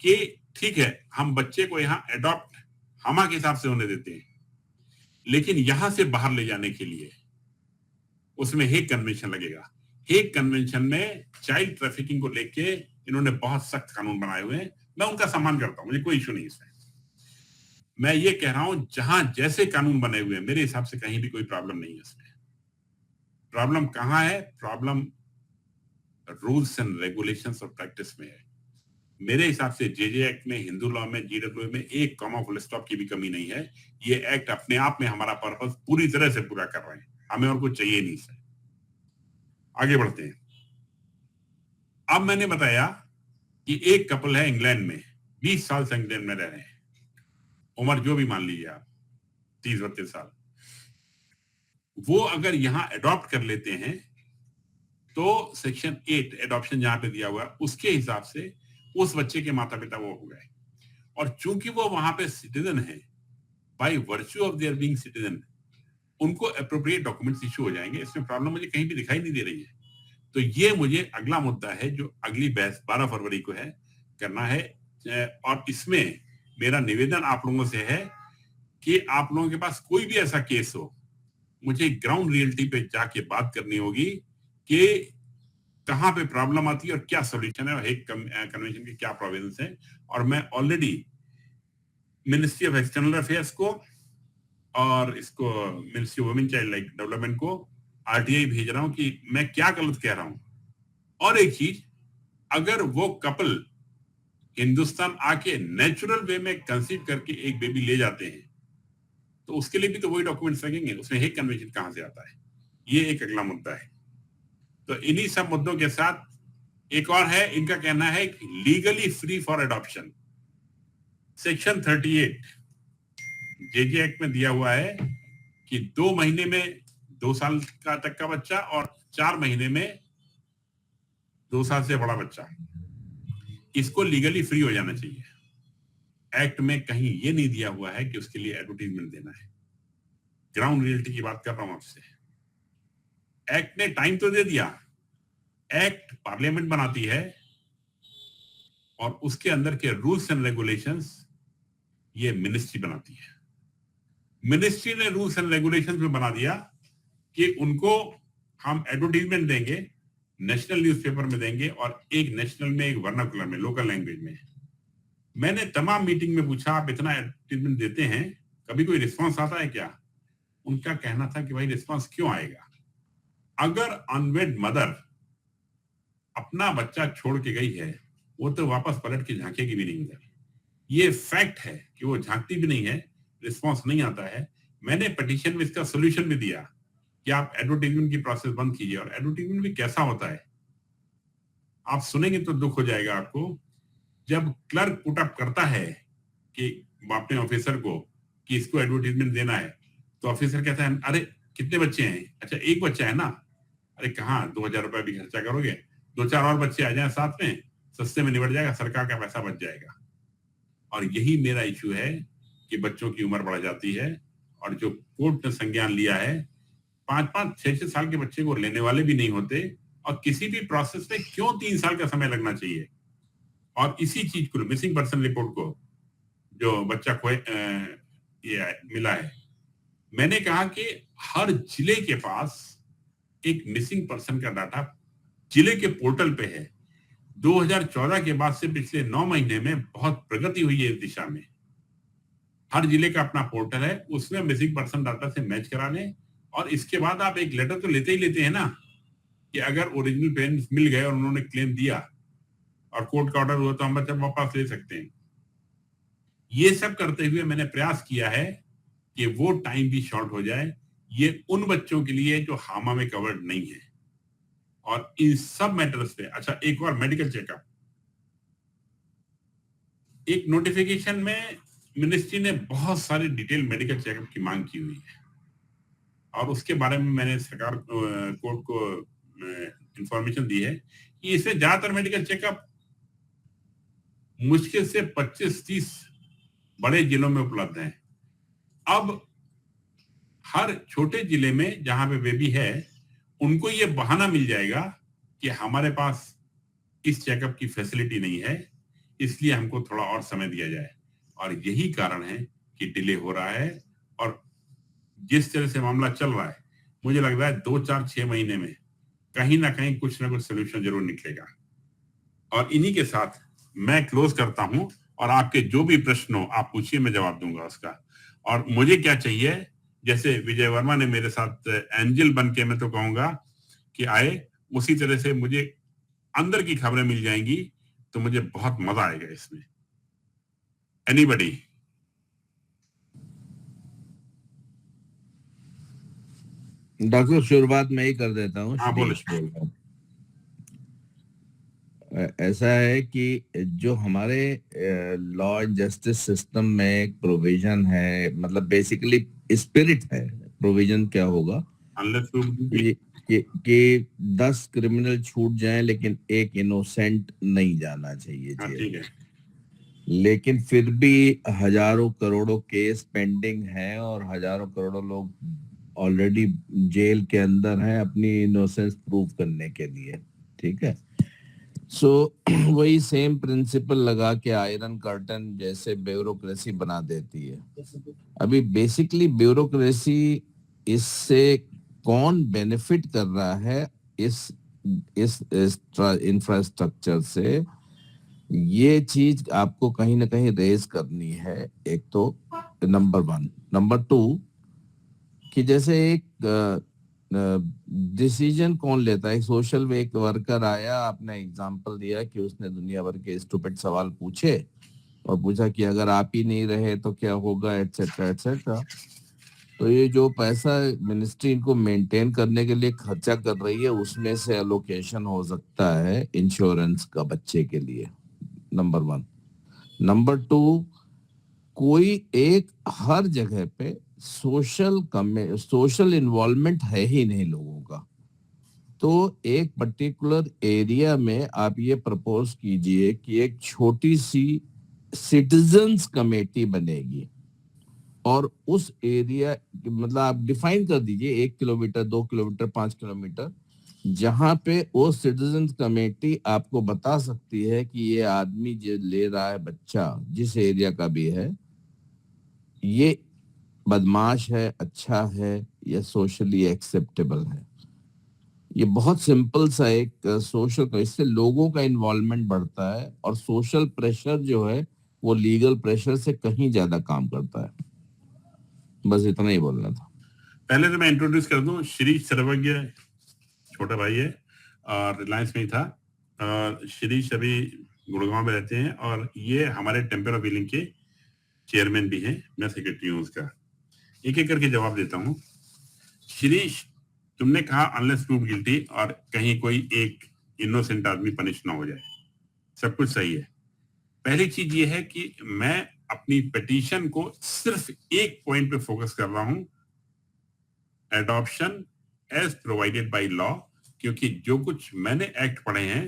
कि ठीक है हम बच्चे को यहाँ एडॉप्ट हमा के हिसाब से होने देते हैं, लेकिन यहां से बाहर ले जाने के लिए उसमें हेग कन्वेंशन लगेगा। हेग कन्वेंशन में चाइल्ड ट्रैफिकिंग को लेके इन्होंने बहुत सख्त कानून बनाए हुए हैं, मैं उनका सम्मान करता हूं, मुझे कोई इशू नहीं इसमें। मैं ये कह रहा हूं जहां जैसे कानून बने हुए हैं मेरे हिसाब से कहीं भी कोई प्रॉब्लम नहीं है इसमें। प्रॉब्लम कहां है? प्रॉब्लम रूल्स एंड रेगुलेशंस और प्रैक्टिस में है। मेरे हिसाब से जेजे एक्ट में, हिंदू लॉ में, जीडब्ल्यू में एक कॉमा फुल स्टॉप की भी कमी नहीं है। ये एक्ट अपने आप में हमारा पर्पस पूरी तरह से पूरा कर रहे हैं, हमें और कुछ चाहिए नहीं इससे। आगे बढ़ते हैं। अब मैंने बताया कि एक कपल है इंग्लैंड में, 20 साल से इंग्लैंड में रह रहे हैं, उम्र जो भी मान लीजिए आप 30-32 साल, वो अगर यहां एडॉप्ट कर लेते हैं तो सेक्शन 8 एडॉप्शन जहां पे दिया हुआ है उसके हिसाब से उस बच्चे के माता पिता वो हो गए, और चूंकि वो वहां पे सिटीजन है, by virtue of their being citizen, उनको अप्रोप्रिएट डॉक्यूमेंट्स इशू हो जाएंगे। इसमें प्रॉब्लम मुझे कहीं भी दिखाई नहीं दे रही है। तो ये मुझे अगला मुद्दा है जो अगली बहस 12 फरवरी को है, करना है। और इसमें मेरा निवेदन आप लोगों से है कि आप लोगों के पास कोई भी ऐसा केस हो, मुझे ग्राउंड रियलिटी पे जाके बात करनी होगी कि कहां पे प्रॉब्लम आती है और क्या सॉल्यूशन है, और हेग कन्वेंशन के क्या प्रोविजंस हैं। और मैं already ministry of external affairs को और इसको ministry of women child development को आरटीआई भेज रहा हूं कि मैं क्या गलत कह रहा हूं। और एक चीज, अगर वो कपल हिंदुस्तान आके नेचुरल वे में कंसीव करके एक बेबी ले जाते हैं तो उसके लिए भी तो वही डॉक्यूमेंट्स लगेंगे, उसमें हेग कन्वेंशन कहां से आता है, ये एक अगला मुद्दा है। तो इन्हीं सब मुद्दों के साथ एक और है, इनका कहना है legally free for adoption. Section 38 JJ act में दिया हुआ है कि 2 महीने में 2 साल का तक का बच्चा और 4 महीने में 2 साल से बड़ा बच्चा, इसको लीगली फ्री हो जाना चाहिए। एक्ट में कहीं ये नहीं दिया हुआ है कि उसके लिए एडवर्टीजमेंट देना है। ग्राउंड रियलिटी की बात कर रहा हूं आपसे। एक्ट ने टाइम तो दे दिया, एक्ट पार्लियामेंट बनाती है और उसके अंदर के रूल्स एंड रेगुलेशंस ये मिनिस्ट्री बनाती है। मिनिस्ट्री ने रूल्स एंड रेगुलेशंस में बना दिया कि उनको हम एडवर्टीजमेंट देंगे, नेशनल न्यूज़पेपर में देंगे और एक नेशनल में, एक वर्नाकुलर में, लोकल लैंग्वेज में। मैंने तमाम मीटिंग में पूछा, आप इतना एडवर्टीजमेंट देते हैं, कभी कोई रिस्पांस आता है क्या? उनका कहना था कि भाई रिस्पांस क्यों आएगा? अगर अनवेड मदर अपना बच्चा छोड़ के गई है, वो तो वापस पलट के झांकेगी भी नहीं उधर। ये फैक्ट है कि वो झांकती भी नहीं है, रिस्पांस नहीं आता है। मैंने पिटीशन में इसका सोल्यूशन भी दिया कि आप एडवर्टीजमेंट की प्रोसेस बंद कीजिए। और एडवर्टीजमेंट भी कैसा होता है, आप सुनेंगे तो दुख हो जाएगा आपको। जब क्लर्क पुट अप करता है कि अपने ऑफिसर को कि इसको एडवर्टीजमेंट देना है, तो ऑफिसर कहता है अरे कितने बच्चे हैं? अच्छा एक बच्चा है ना। अरे कहाँ 2000 रुपए भी खर्चा करोगे, 2-4 और बच्चे आ जाए साथ में, सस्ते में निबट जाएगा, सरकार का पैसा बच जाएगा। और यही मेरा इशू है कि बच्चों की उम्र बढ़ जाती है और जो कोर्ट ने संज्ञान लिया है, 5-5, 6-6 साल के बच्चे को लेने वाले भी नहीं होते। और किसी भी प्रोसेस में क्यों 3 साल का समय लगना चाहिए? और इसी चीज को, मिसिंग पर्सन रिपोर्ट को, जो बच्चा को ये मिला है, मैंने कहा कि हर जिले के पास एक मिसिंग पर्सन का डाटा जिले के पोर्टल पे है। 2014 के बाद से पिछले 9 महीने में बहुत प्रगति हुई है इस दिशा में। हर जिले का अपना पोर्टल है, उसमें मिसिंग पर्सन डाटा से मैच करा लें। और इसके बाद आप एक लेटर तो लेते ही लेते हैं ना कि अगर ओरिजिनल पेरेंट्स मिल गए और उन्होंने क्लेम दिया और कोर्ट का ऑर्डर हुआ तो हम बच्चा वापस ले सकते हैं। ये सब करते हुए मैंने प्रयास किया है कि वो टाइम भी शॉर्ट हो जाए। ये उन बच्चों के लिए जो हामा में कवर्ड नहीं है। और इन सब मैटर्स पे, अच्छा एक और मेडिकल चेकअप, एक नोटिफिकेशन में मिनिस्ट्री ने बहुत सारे डिटेल मेडिकल चेकअप की मांग की हुई है और उसके बारे में मैंने सरकार कोर्ट को इंफॉर्मेशन दी है कि इसमें ज्यादातर मेडिकल चेकअप मुश्किल से 25-30 बड़े जिलों में उपलब्ध हैं। अब हर छोटे जिले में जहां पे बेबी है, उनको ये बहाना मिल जाएगा कि हमारे पास इस चेकअप की फैसिलिटी नहीं है, इसलिए हमको थोड़ा और समय दिया जाए। और यही कारण है कि डिले हो रहा है। और जिस तरह से मामला चल रहा है, मुझे लग रहा है 2-4-6 महीने में कहीं ना कहीं कुछ ना कुछ सोल्यूशन जरूर निकलेगा। और इन्हीं के साथ मैं क्लोज करता हूं और आपके जो भी प्रश्न हो आप पूछिए, मैं जवाब दूंगा उसका। और मुझे क्या चाहिए, जैसे विजय वर्मा ने मेरे साथ एंजल बन के, मैं तो कहूंगा कि आए, उसी तरह से मुझे अंदर की खबरें मिल जाएंगी तो मुझे बहुत मजा आएगा इसमें। एनीबडी? डॉक्टर शुरुआत मैं ही कर देता हूँ। हाँ बोले। ऐसा है कि जो हमारे लॉ एंड जस्टिस सिस्टम में एक प्रोविजन है, मतलब बेसिकली स्पिरिट है, प्रोविजन क्या होगा कि 10 क्रिमिनल छूट जाएं लेकिन एक इनोसेंट नहीं जाना चाहिए जेल। लेकिन फिर भी हजारों करोड़ों केस पेंडिंग हैं और हजारों करोड़ों लोग ऑलरेडी जेल के अंदर हैं अपनी इनोसेंस प्रूव करने के लिए। ठीक है, सो वही सेम प्रिंसिपल लगा के आयरन कर्टन जैसे ब्यूरोक्रेसी बना देती है। अभी बेसिकली ब्यूरोक्रेसी, इससे कौन बेनिफिट कर रहा है इस इंफ्रास्ट्रक्चर से, ये चीज आपको कहीं ना कहीं रेज करनी है। एक तो नंबर 1। नंबर 2 कि जैसे एक डिसीजन कौन लेता है। एक सोशल वर्कर आया, आपने एग्जांपल दिया कि उसने दुनिया भर के स्टूपिड सवाल पूछे और पूछा कि अगर आप ही नहीं रहे तो क्या होगा, एटसेट्रा एटसेट्रा। तो ये जो पैसा मिनिस्ट्री इनको मेंटेन करने के लिए खर्चा कर रही है, उसमें से एलोकेशन हो सकता है इंश्योरेंस का बच्चे के लिए, नंबर 1। नंबर 2, कोई एक हर जगह पे सोशल इन्वॉल्वमेंट है ही नहीं लोगों का। तो एक पर्टिकुलर एरिया में आप ये प्रपोज कीजिए कि एक छोटी सी सिटीजन्स कमेटी बनेगी, और उस एरिया मतलब आप डिफाइन कर दीजिए 1 किलोमीटर, 2 किलोमीटर, 5 किलोमीटर, जहां पे वो सिटीजन्स कमेटी आपको बता सकती है कि ये आदमी जो ले रहा है बच्चा, जिस एरिया का भी है, ये बदमाश है, अच्छा है, या सोशली एक्सेप्टेबल है। ये बहुत सिंपल सा एक सोशल, इससे लोगों का इन्वॉल्वमेंट बढ़ता है, और सोशल प्रेशर जो है वो लीगल प्रेशर से कहीं ज्यादा काम करता है। बस इतना ही बोलना था। पहले तो मैं इंट्रोड्यूस कर दूं, श्री सर्वज्ञ छोटा भाई है और रिलायंस में ही था, और श्री अभी गुड़गांव में रहते हैं, और ये हमारे टेम्पर ऑफ हीलिंग के चेयरमैन भी हैं, मैं सेक्रेटरी हूँ उसका। एक एक करके जवाब देता हूँ। श्री, तुमने कहा अनलेस प्रूव्ड गिल्टी, और कहीं कोई एक इनोसेंट आदमी पनिश ना हो जाए, सब कुछ सही है। पहली चीज ये है कि मैं अपनी पिटीशन को सिर्फ एक पॉइंट पे फोकस कर रहा हूं, adoption as provided by law, क्योंकि जो कुछ मैंने एक्ट पढ़े हैं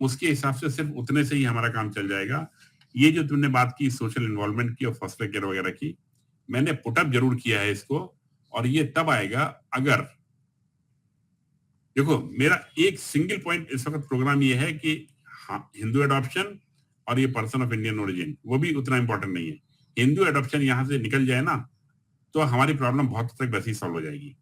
उसके हिसाब से सिर्फ उतने से ही हमारा काम चल जाएगा। ये जो तुमने बात की सोशल इन्वॉल्वमेंट की और फॉस्टर केयर वगैरह की, मैंने पुटअप जरूर किया है इसको, और ये तब आएगा अगर, देखो मेरा एक सिंगल पॉइंट इस वक्त प्रोग्राम ये है कि हाँ, हिंदू एडॉप्शन और ये पर्सन ऑफ इंडियन ओरिजिन, वो भी उतना इंपॉर्टेंट नहीं है। हिंदू एडॉप्शन यहां से निकल जाए ना, तो हमारी प्रॉब्लम बहुत हद तक वैसे ही सॉल्व हो जाएगी।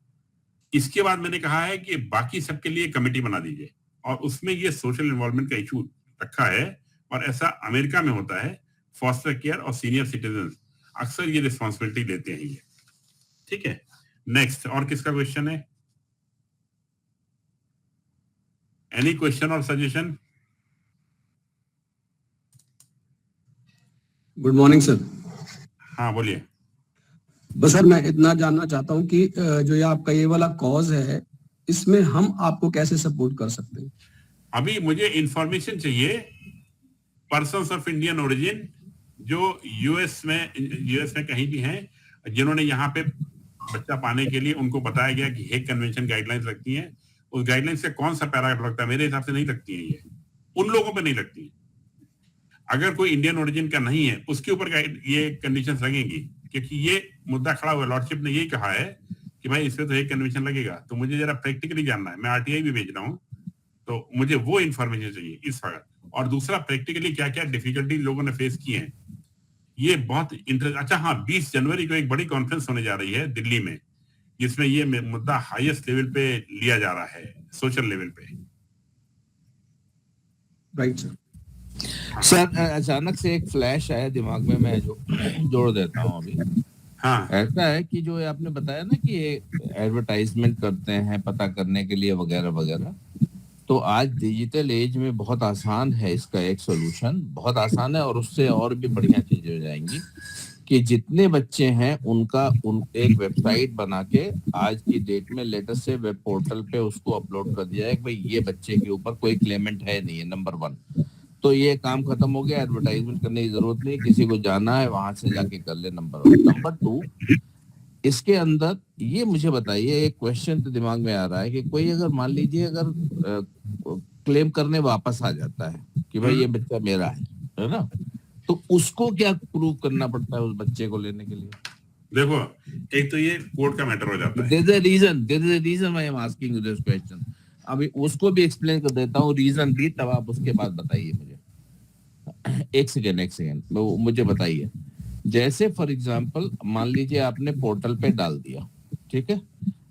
इसके बाद मैंने कहा है कि बाकी सबके लिए कमेटी बना दीजिए, और उसमें ये सोशल इन्वॉल्वमेंट का इशू रखा है, और ऐसा अमेरिका में होता है। फॉस्टर केयर और सीनियर सिटीजन अक्सर ये रिस्पॉन्सिबिलिटी लेते हैं ये, ठीक है। नेक्स्ट, और किसका क्वेश्चन है? एनी क्वेश्चन और सजेशन? Good morning sir. हाँ बोलिए। बस सर मैं इतना जानना चाहता हूँ कि जो ये आपका ये वाला कॉज है, इसमें हम आपको कैसे सपोर्ट कर सकते हैं? अभी मुझे इंफॉर्मेशन चाहिए पर्सन्स ऑफ इंडियन ओरिजिन जो यूएस में कहीं भी हैं, जिन्होंने यहाँ पे बच्चा पाने के लिए उनको बताया गया कि हेग कन्वेंशन गाइडलाइंस लगती हैं। उस गाइडलाइंस से कौन सा पैराग्राफ लगता है? मेरे हिसाब से नहीं लगती है, ये उन लोगों पे नहीं लगती है। अगर कोई इंडियन ओरिजिन का नहीं है उसके ऊपर ये कंडीशंस लगेंगी, क्योंकि ये मुद्दा खड़ा हुआ। लॉर्डशिप ने यही कहा है कि भाई इस पे तो एक कन्वेंशन लगेगा। तो मुझे जरा प्रैक्टिकली जानना है, मैं आरटीआई भी भेज रहा हूँ, तो मुझे वो इन्फॉर्मेशन चाहिए इस वक्त। और दूसरा, प्रैक्टिकली क्या क्या डिफिकल्टी लोगों ने फेस की है, ये बहुत इंटरेस्ट। अच्छा हाँ, 20 जनवरी को एक बड़ी कॉन्फ्रेंस होने जा रही है दिल्ली में, जिसमें ये मुद्दा हाईएस्ट लेवल पे लिया जा रहा है, सोशल लेवल पे। Right sir. सर अचानक से एक फ्लैश आया दिमाग में, मैं जो जोड़ देता हूँ अभी। हाँ, ऐसा है कि जो आपने बताया ना कि एडवर्टाइजमेंट करते हैं पता करने के लिए वगैरह वगैरह, तो आज डिजिटल एज में बहुत आसान है, इसका एक सोल्यूशन बहुत आसान है, और उससे और भी बढ़िया चीजें हो जाएंगी कि जितने बच्चे हैं उनका एक वेबसाइट बना के आज की डेट में लेटेस्ट से वेब पोर्टल पे उसको अपलोड कर दिया है कि भाई ये बच्चे के ऊपर कोई क्लेमेंट है नहीं है, नंबर 1। तो ये काम खत्म हो गया, एडवर्टाइजमेंट करने की जरूरत नहीं, किसी को जाना है वहां से जाके कर ले, नंबर 1। नंबर 2, इसके अंदर ये मुझे बताइए, एक क्वेश्चन तो दिमाग में आ रहा है कि कोई अगर मान लीजिए अगर क्लेम करने वापस आ जाता है कि भाई ये बच्चा मेरा है ना, तो उसको क्या प्रूव करना पड़ता है उस बच्चे को लेने के लिए? देखो, एक तो ये कोर्ट का मैटर हो जाता है। There is a reason why I am asking you this question. अभी उसको भी एक्सप्लेन कर देता हूँ, रीजन भी, तब आप उसके बाद बताइए मुझे। एक सेकेंड मुझे बताइए। जैसे फॉर एग्जांपल मान लीजिए आपने पोर्टल पे डाल दिया, ठीक है।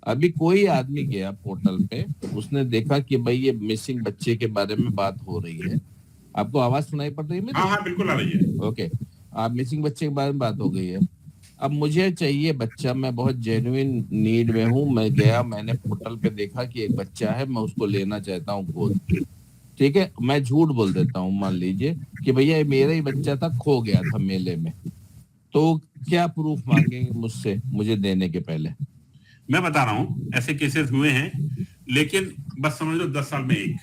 अभी कोई आदमी गया पोर्टल पे, उसने देखा कि भाई ये मिसिंग बच्चे के बारे में बात हो रही है। आपको आवाज सुनाई पड़ रही है मेरी? हाँ बिल्कुल आ रही है। ओके, आप मिसिंग बच्चे के बारे में बात हो गई है। अब मुझे चाहिए बच्चा, मैं बहुत जेन्युइन नीड में हूँ, मैं गया, मैंने पोर्टल पे देखा कि एक बच्चा है, मैं उसको लेना चाहता हूँ गोद, ठीक है। मैं झूठ बोल देता हूँ, मान लीजिए कि भैया मेरा ही बच्चा था, खो गया था मेले में, तो क्या प्रूफ मांगेंगे मुझसे, मुझे देने के पहले? मैं बता रहा हूँ ऐसे केसेस हुए हैं, लेकिन बस समझ लो 10 साल में एक,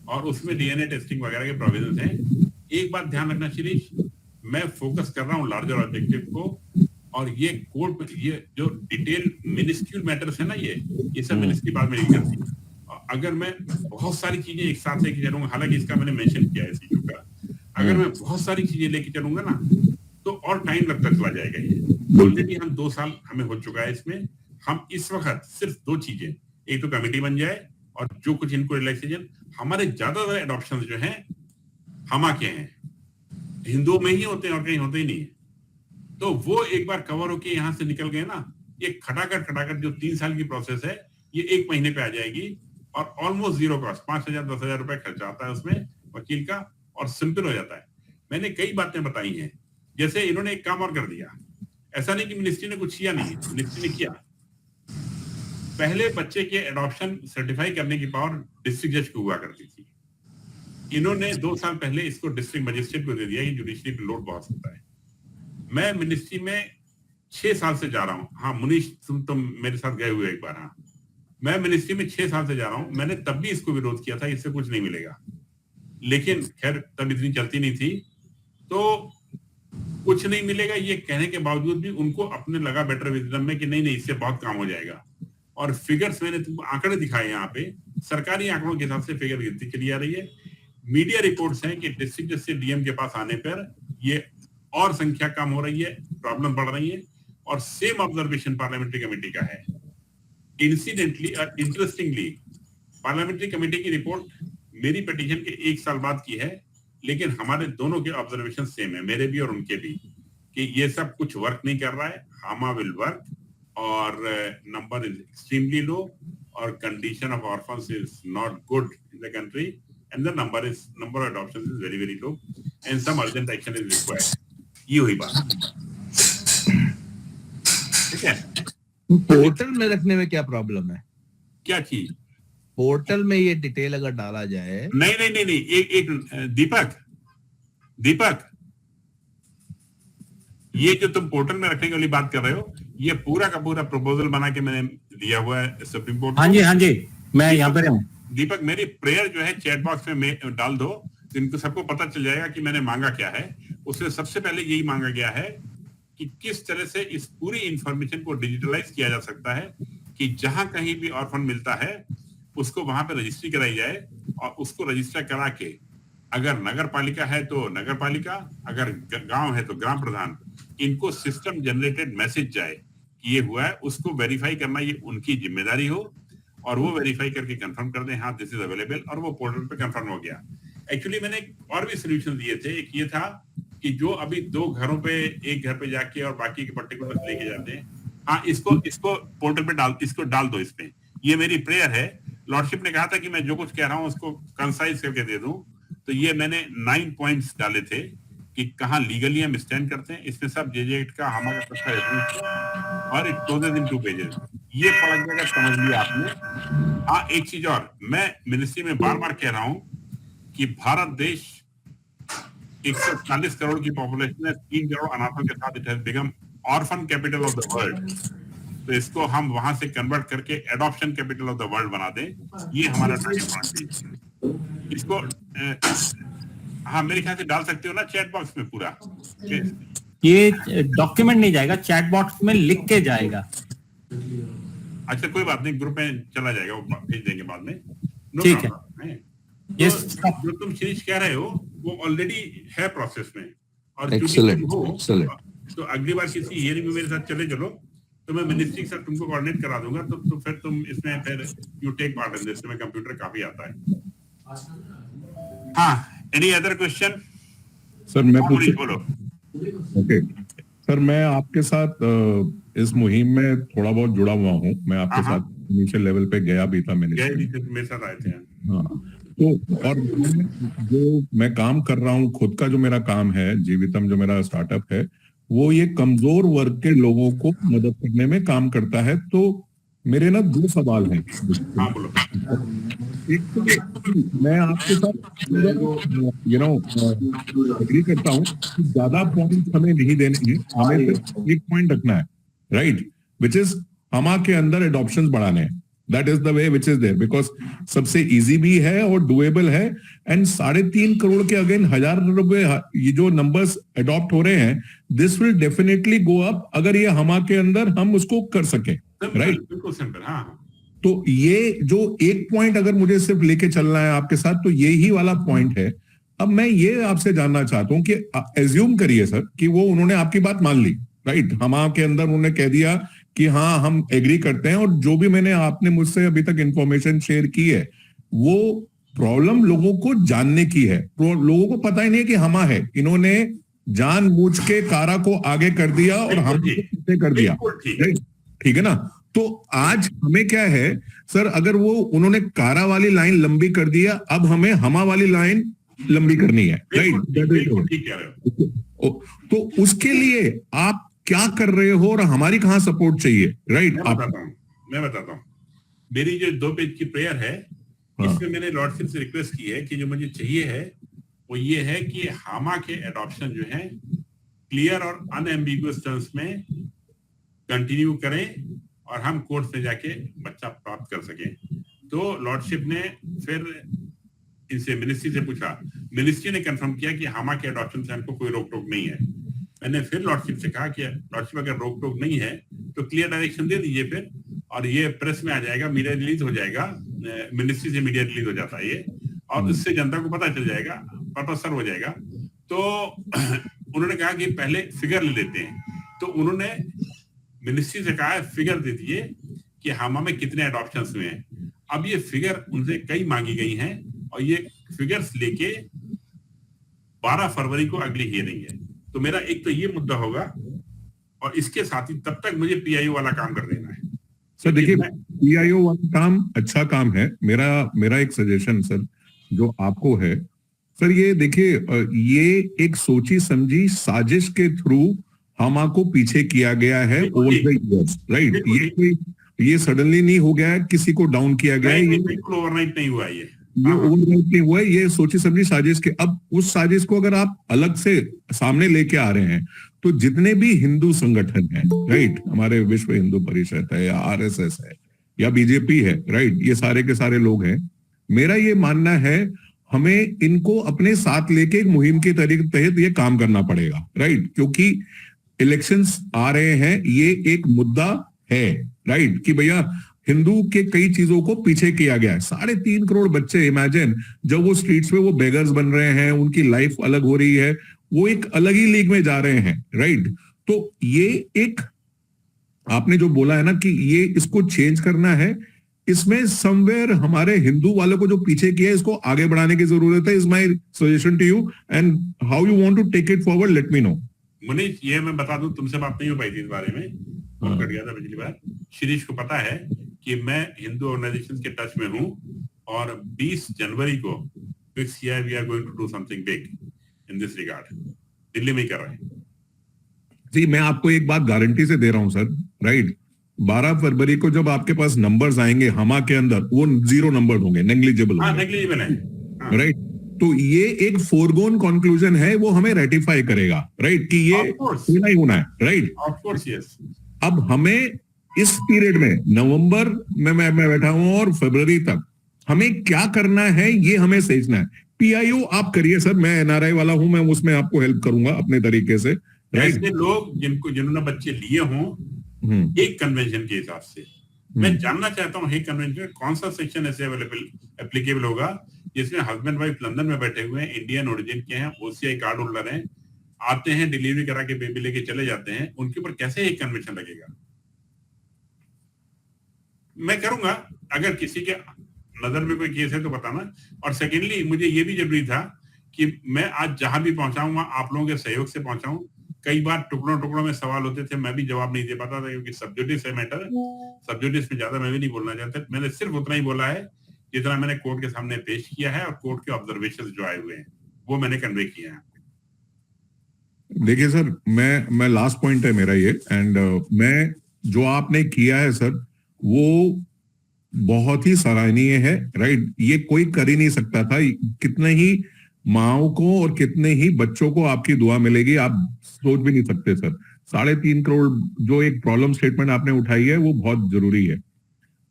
और उसमें डीएनए टेस्टिंग वगैरह के प्रोविजन हैं। एक बात ध्यान रखना शिरीष, मैं फोकस कर रहा हूँ लार्जर ऑब्जेक्टिव को, और ये कोर्ट, ये जो डिटेल मिनिस्ट्रियल मैटर्स है ना, ये सब मिनिस्ट्री बाद में नहीं करती। अगर मैं बहुत सारी चीजें एक साथ लेके चलूंगा, हालांकि इसका मैंने मेंशन किया है इस इशू का, अगर मैं बहुत सारी चीजें लेके चलूंगा ना तो और टाइम लगता चला जाएगा। ये ऑलरेडी हम 2 साल हमें हो चुका है इसमें। हम इस वक्त सिर्फ 2 चीजें, एक तो कमेटी बन जाए और जो कुछ इनको रिलैक्सेशन, हमारे ज्यादातर एडॉप्शन जो हैं हम के हैं, हिंदुओं में ही होते हैं और कहीं होते ही नहीं है। तो वो एक बार कवर होके यहाँ से निकल गए ना, ये खटाखट जो 3 साल की प्रोसेस है ये 1 महीने पे आ जाएगी, और ऑलमोस्ट जीरो कॉस्ट, 5,000-10,000 रुपए खर्चा आता है उसमें वकील का, और सिंपल हो जाता है। मैंने कई बातें बताई हैं, जैसे इन्होंने एक काम और कर दिया, ऐसा नहीं कि मिनिस्ट्री ने कुछ किया नहीं, मिनिस्ट्री ने किया। पहले बच्चे के एडॉप्शन सर्टिफाई करने की पावर डिस्ट्रिक्ट जज को हुआ करती थी, इन्होंने 2 साल पहले इसको डिस्ट्रिक्ट मजिस्ट्रेट को दे दिया। ये जुडिशरी पे लोड बहुत होता है। मैं मिनिस्ट्री में 6 साल से जा रहा हूँ। हाँ मुनीश, तुम मेरे साथ गए हुए एक बार। हाँ, मैं मिनिस्ट्री में 6 साल से जा रहा हूँ। मैंने तब भी इसको विरोध किया था, इससे कुछ नहीं मिलेगा, लेकिन खैर तब इतनी चलती नहीं थी, तो कुछ नहीं मिलेगा ये कहने के बावजूद भी उनको अपने लगा बेटर विजडम में कि नहीं इससे बहुत काम हो जाएगा। और फिगर्स मैंने तुमको आंकड़े दिखाए यहाँ पे, सरकारी आंकड़ों के हिसाब से फिगर गिरती चली आ रही है। मीडिया रिपोर्ट्स हैं कि डिस्ट्रिक्ट जज से डीएम के पास आने पर ये और संख्या कम हो रही है, प्रॉब्लम बढ़ रही है, और सेम ऑब्जर्वेशन पार्लियामेंट्री कमेटी का है। इंसिडेंटली और इंटरेस्टिंगली पार्लियामेंट्री कमेटी की रिपोर्ट मेरी पिटीशन के 1 साल बाद की है, लेकिन हमारे दोनों के ऑब्जर्वेशन सेम है, मेरे भी और उनके भी, कि ये सब कुछ वर्क नहीं कर रहा है। हामा विल वर्क, और नंबर इज एक्सट्रीमली लो, और condition of orphans is not good in the country, and the number of adoption is very very low, and some urgent action is required. ये हुई बात, ठीक है। पोर्टल में रखने में क्या प्रॉब्लम है? क्या चीज? पोर्टल में ये डिटेल अगर डाला जाए? नहीं, एक दीपक, ये जो तुम पोर्टल में रखने के लिए बात कर रहे हो, ये पूरा का पूरा प्रपोजल बना के मैंने दिया हुआ है सुप्रीम कोर्ट। हाँ जी, मैं यहाँ पर हूँ। दीपक, मेरी प्रेयर जो है चैट बॉक्स में डाल दो, इनको सबको पता चल जाएगा कि मैंने मांगा क्या है। उसमें सबसे पहले यही मांगा गया है कि किस तरह से इस पूरी इंफॉर्मेशन को डिजिटलाइज किया जा सकता है, कि जहां कहीं भी ऑर्फन मिलता है उसको वहां पे रजिस्ट्री कराई जाए, और उसको रजिस्टर करा के अगर नगर पालिका है तो नगर पालिका, अगर गांव है तो ग्राम प्रधान, इनको सिस्टम जनरेटेड मैसेज जाए कि ये हुआ है, उसको वेरीफाई करना ये उनकी जिम्मेदारी हो, और वो वेरीफाई करके कंफर्म कर दें हाँ दिस इज अवेलेबल, और वो पोर्टल पे कंफर्म हो गया। एक्चुअली मैंने और भी सोल्यूशन दिए थे। एक ये था कि जो अभी 2 घरों पे, एक घर पे जाके और बाकी के पर्टिकुलर्स लेके जाते हैं, हाँ इसको पोर्टल पे इसको डाल दो इसमें। ये मेरी प्रेयर है। लॉर्डशिप ने कहा था कि मैं जो कुछ कह रहा हूँ उसको कंसाइज करके दे दूं, तो ये मैंने 9 पॉइंट्स डाले थे कि कहाँ लीगली हम स्टैंड करते हैं। इसमें सब जेजे एक्ट का हमारा सबका रेफरेंस है, और इट क्लोजेस इन 2 पेजेस। ये पढ़ के अगर समझ लिया आपने। हाँ, एक चीज और, मैं मिनिस्ट्री में बार बार कह रहा हूँ कि भारत देश 140 करोड़ की पॉपुलेशन है, 3 करोड़ अनाथों के साथ it has become orphan capital of the world. तो इसको हम वहां से कन्वर्ट करके adoption capital of the world बना दें, ये हमारा टारगेट होना चाहिए। इसको हाँ मेरे ख्याल से डाल सकते हो ना चैट बॉक्स में पूरा। ये डॉक्यूमेंट नहीं जाएगा, चैट बॉक्स में लिख के जाएगा। अच्छा कोई बात नहीं, ग्रुप में चला जाएगा, वो भेज देंगे बाद में। ठीक है। तो जो तुम शीर्ष कह रहे हो वो ऑलरेडी है प्रोसेस में, और एक्सीलेंट। तो अगली बार किसी हियरिंग में मेरे साथ चले चलो, तो मैं मिनिस्ट्री के साथ तुमको कोऑर्डिनेट करा दूंगा, तो फिर तुम इसमें फिर you take part in this. में कंप्यूटर काफी आता है। हाँ, एनी अदर क्वेश्चन? सर मैं बोलो। ओके सर, मैं आपके साथ इस मुहिम में थोड़ा बहुत जुड़ा हुआ हूँ। मैं आपके साथ इनिशियल लेवल पे गया भी था, मेरे साथ आए थे। हाँ, तो और जो मैं काम कर रहा हूँ, खुद का जो मेरा काम है, जीवितम जो मेरा स्टार्टअप है, वो ये कमजोर वर्ग के लोगों को मदद करने में काम करता है। तो मेरे ना दो सवाल हैं। हाँ बोलो। एक तो मैं आपके साथ एग्री करता हूँ कि ज्यादा पॉइंट हमें नहीं देने हैं, हमें सिर्फ एक पॉइंट रखना है, राइट, विच इज हमा के अंदर एडॉप्शन बढ़ाने हैं। That is the way which is there, because सबसे इजी भी है और डुएबल है। एंड 3.5 करोड़ के अगेन 1000 रुपए ये जो नंबर्स अडॉप्ट हो रहे हैं, this will definitely go up अगर ये हमा के अंदर हम उसको कर सके, राइट। बिल्कुल सिंपल। हाँ तो ये जो एक पॉइंट अगर मुझे सिर्फ लेके चलना है आपके साथ, तो ये ही वाला पॉइंट है। अब मैं ये आपसे जानना चाहता हूं कि एज्यूम करिए सर कि वो उन्होंने आपकी बात मान ली, राइट, हमा के अंदर उन्होंने कह दिया कि हाँ हम एग्री करते हैं, और जो भी मैंने आपने मुझसे अभी तक इंफॉर्मेशन शेयर की है वो प्रॉब्लम लोगों को जानने की है। लोगों को पता ही नहीं है कि हमा है, इन्होंने जानबूझ के कारा को आगे कर दिया और हम पीछे कर दिया, ठीक है ना। तो आज हमें क्या है सर, अगर वो उन्होंने कारा वाली लाइन लंबी कर दिया, अब हमें हमा वाली लाइन लंबी करनी है, राइट। तो उसके लिए आप क्या कर रहे हो और हमारी कहां सपोर्ट चाहिए, राइट। मैं बताता हूँ। मेरी जो 2 पेज की प्रेयर है, इसमें मैंने लॉर्डशिप से रिक्वेस्ट की है कि जो मुझे चाहिए है वो ये है कि हामा के एडॉप्शन जो है क्लियर और अनएम्बिगुअस टर्म्स में कंटिन्यू करें और हम कोर्ट से जाके बच्चा प्राप्त कर सकें। तो लॉर्डशिप ने फिर इनसे मिनिस्ट्री से पूछा, मिनिस्ट्री ने कंफर्म किया कि हामा के एडॉप्शन से हमको कोई रोक टोक नहीं है। मैंने फिर लॉर्डशिप से कहा कि लॉर्डशिप अगर रोक टोक नहीं है तो क्लियर डायरेक्शन दे दीजिए फिर, और ये प्रेस में आ जाएगा, मीडिया रिलीज हो जाएगा, मिनिस्ट्री से मीडिया रिलीज हो जाता है ये, और इससे जनता को पता चल जाएगा, पर्पस सर्व हो जाएगा। तो उन्होंने कहा कि पहले फिगर ले लेते हैं। तो उन्होंने मिनिस्ट्री से कहा फिगर दे दिए कि हामा में कितने एडॉप्शंस हुए हैं। अब ये फिगर उनसे कई मांगी गई हैं और ये फिगर्स लेके 12 फरवरी को अगली हियरिंग है। तो मेरा एक तो ये मुद्दा होगा, और इसके साथ ही तब तक मुझे पीआईओ वाला काम कर देना है। सर देखिए, पीआईओ वाला काम अच्छा काम है। मेरा एक सजेशन सर जो आपको है सर, ये देखिए, ये एक सोची समझी साजिश के थ्रू हमा को पीछे किया गया है ओवर द इयर्स, राइट। ये सडनली नहीं हो गया है, किसी को डाउन किया गया है, ये बिल्कुल ओवरनाइट नहीं हुआ है, ये ओवरनाइट नहीं हुआ है, ये सोची समझी साजिश के। अब उस साजिश को अगर आप अलग से सामने लेके आ रहे हैं, तो जितने भी हिंदू संगठन हैं, राइट, हमारे विश्व हिंदू परिषद है या आरएसएस है या बीजेपी है, राइट, ये सारे के सारे लोग हैं। मेरा ये मानना है हमें इनको अपने साथ लेके एक मुहिम के तहत ये काम करना पड़ेगा, राइट, क्योंकि इलेक्शंस आ रहे हैं, ये एक मुद्दा है, राइट, कि भैया हिंदू के कई चीजों को पीछे किया गया है। 3.5 करोड़ बच्चे, इमेजिन, जब वो स्ट्रीट्स पे वो बेगर्स बन रहे हैं, उनकी लाइफ अलग हो रही है, वो एक अलग ही लीग में जा रहे हैं, राइट। तो ये एक आपने जो बोला है ना कि ये इसको चेंज करना है, इसमें समवेयर हमारे हिंदू वालों को जो पीछे किया है, इसको आगे बढ़ाने की जरूरत है। Is my suggestion to you, and how you want to take it forward, let me know. Manish, ये मैं बता दूं, तुमसे बात नहीं हो पाई थी इस बारे में, फोन कट गया था पिछली बार। शिरीष को पता है कि मैं हिंदू ऑर्गेनाइजेशंस के टच में हूं, और 20 जनवरी को फिक्स किया है, we are going to do something big in this regard. Delhi में ही कर रहे हैं। जी, मैं आपको एक बात गारंटी से दे रहा हूं सर, राइट, 12 फरवरी को जब आपके पास नंबर्स आएंगे हमा के अंदर, वो 0 नंबर होंगे, नेग्लिजिबल होंगे, नेग्लिजिबल है, राइट। तो ये एक फोरगोन कंक्लूजन है, वो हमें रेटिफाई करेगा, राइट, कि ये होना ही होना है, राइट। Of course, yes. अब हमें इस पीरियड में, नवंबर में मैं बैठा हूं और फरवरी तक हमें क्या करना है, ये हमें सोचना है। पीआईओ आप करिए सर, मैं एनआरआई वाला हूं, मैं उसमें आपको हेल्प करूंगा अपने तरीके से, राइट। ऐसे लोग जिन्होंने बच्चे लिए हों एक कन्वेंशन के हिसाब से, मैं जानना चाहता हूँ एक कन्वेंशन में कौन सा सेक्शन ऐसे एप्लीकेबल होगा जिसमें हस्बैंड वाइफ लंदन में बैठे हुए हैं, इंडियन ओरिजिन के हैं, ओसीआई कार्ड होल्डर हैं, आते हैं, डिलीवरी करा के बेबी लेके चले जाते हैं, उनके ऊपर कैसे एक कन्वेंशन लगेगा? मैं करूंगा, अगर किसी के नजर में कोई केस है तो बताना। और सेकेंडली, मुझे ये भी जरूरी था कि मैं आज जहां भी पहुंचाऊंगा आप लोगों के सहयोग से पहुंचाऊं। कई बार टुकड़ों में सवाल होते थे, मैं भी जवाब नहीं दे पाता था, क्योंकि सब्जुडिस है मैटर, सब्जुडिस में ज्यादा मैं भी नहीं बोलना चाहता। मैंने सिर्फ उतना ही बोला है जितना मैंने कोर्ट के सामने पेश किया है, और कोर्ट के ऑब्जर्वेशंस जो आए हुए हैं वो मैंने कन्वे किया है। देखिए सर, मैं लास्ट पॉइंट है मेरा ये, एंड मैं जो आपने किया है सर, वो बहुत ही सराहनीय है, राइट। ये कोई कर ही नहीं सकता था। कितने ही माओ को और कितने ही बच्चों को आपकी दुआ मिलेगी, आप सोच भी नहीं सकते सर। 3.5 करोड़ जो एक प्रॉब्लम स्टेटमेंट आपने उठाई है वो बहुत जरूरी है।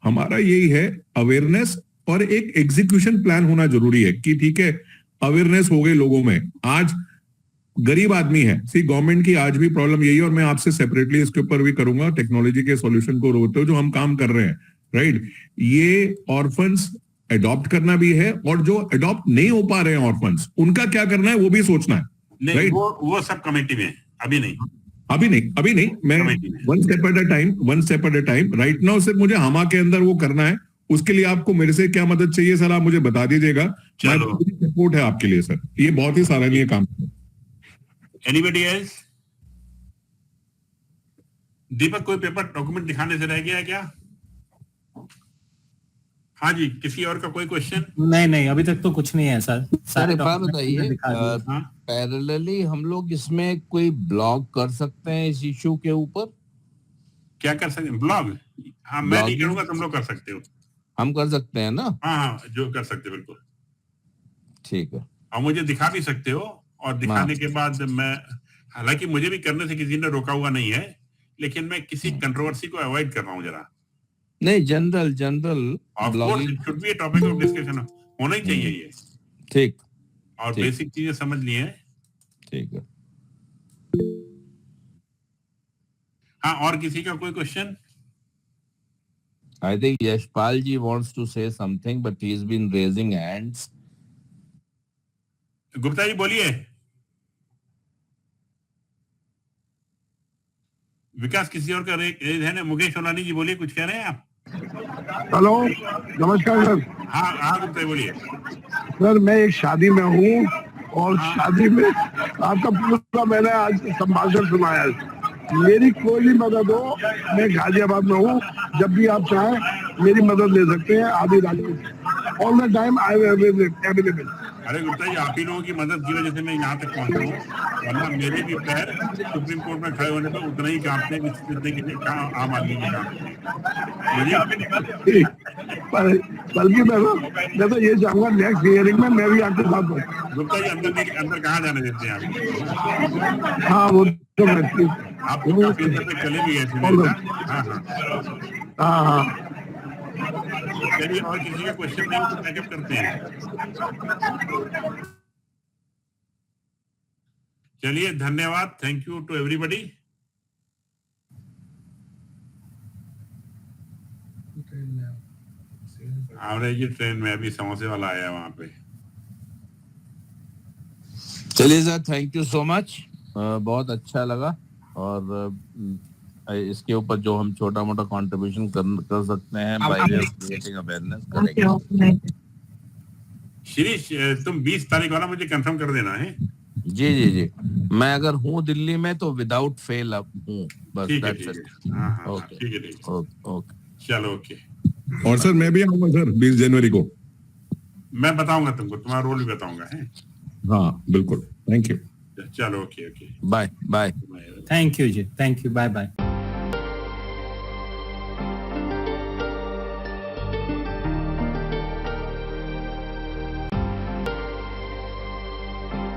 हमारा यही है अवेयरनेस और एक एग्जीक्यूशन प्लान होना जरूरी है कि ठीक है अवेयरनेस हो गई लोगों में। आज गरीब आदमी है, सी गवर्नमेंट की आज भी प्रॉब्लम यही है, और मैं आपसे सेपरेटली इसके ऊपर भी करूंगा टेक्नोलॉजी के सॉल्यूशन को रोकते हो जो हम काम कर रहे हैं, राइट। ये ऑर्फन्स अडॉप्ट करना भी है, और जो अडॉप्ट नहीं हो पा रहे हैं ऑर्फन्स, उनका क्या करना है वो भी सोचना है, नहीं, राइट। वो सब कमेटी में, अभी नहीं। मैं one step at a time right now. सिर्फ मुझे हमा के अंदर वो करना है, उसके लिए आपको मेरे से क्या मदद चाहिए सर, आप मुझे बता दीजिएगा। सपोर्ट है आपके लिए सर, ये बहुत ही सराहनीय काम है। Anybody else? दीपक, कोई पेपर डॉक्यूमेंट दिखाने से रह गया है क्या? हाँ जी, किसी और का कोई क्वेश्चन? नहीं, अभी तक तो कुछ नहीं है सर। सर एक बात बताइए, हाँ? पैरेलली हम लोग इसमें कोई ब्लॉग कर सकते हैं इस इशू के ऊपर? क्या कर सकते हैं? ब्लॉग? हाँ, मैं नहीं करूंगा, तुम लोग कर सकते हो। हम कर सकते हैं ना? हाँ, जो कर सकते हो बिल्कुल ठीक है। और मुझे दिखा भी सकते हो, और दिखाने के बाद मैं, हालांकि मुझे भी करने से किसी ने रोका हुआ नहीं है, लेकिन मैं किसी कंट्रोवर्सी को अवॉइड कर रहा हूँ जरा। नहीं, general blogging should be a topic of discussion, होना ही चाहिए ये। ठीक। और बेसिक चीजें समझ ली है। ठीक है। हाँ, और किसी का कोई question? I think Yashpal ji wants to say something, but he's been raising hands. Gupta ji बोलिए। विकास, किसी और का रेज है ना? मुकेश सोलानी जी बोलिए, कुछ कह रहे हैं आप? हेलो, नमस्कार सर। हाँ गुप्ता जी बोलिए। सर मैं एक शादी में हूँ, और शादी में आपका पूरा मैंने आज संभाषण सुना है। मेरी कोई भी मदद हो, मैं गाजियाबाद में हूँ, जब भी आप चाहें मेरी मदद ले सकते हैं। आधी रात में all the time I am available. अरे गुप्ता जी, आप ही लोगों की मदद की वजह से मैं यहाँ तक पहुँचा हूँ, वरना मेरे भी पैर सुप्रीम कोर्ट में खड़े होने पर उतना ही कांपते हैं जितने के लिए आम आदमी के कांपते। बल्कि मैं तो ये चाहूंगा नेक्स्ट हियरिंग में मैं भी आपके साथ हूँ। गुप्ता जी, अंदर कहाँ जाने देते हैं आप? हाँ, वो तो आप चले भी गए। हाँ। चलिए, और किसी का क्वेश्चन नहीं तो पैकअप करते हैं। चलिए, धन्यवाद, थैंक यू टू एवरीबॉडी। जी ट्रेन में अभी समोसे वाला आया वहां पे। चलिए sir, thank you so much, बहुत अच्छा लगा। और इसके ऊपर जो हम छोटा मोटा कंट्रीब्यूशन कर सकते हैं क्रिएटिंग अवेयरनेस करेंगे। शिरीष, तुम 20 तारीख वाला मुझे कंफर्म कर देना है। जी, मैं अगर हूँ दिल्ली में तो विदाउट फेल अब हूँ, बस। ठीक है। चलो, ओके। और सर मैं भी आऊंगा सर 20 जनवरी को। मैं बताऊंगा तुमको, तुम्हारा रोल भी बताऊंगा है। हाँ बिल्कुल, थैंक यू। चलो, ओके। बाय। थैंक यू जी, थैंक यू, बाय।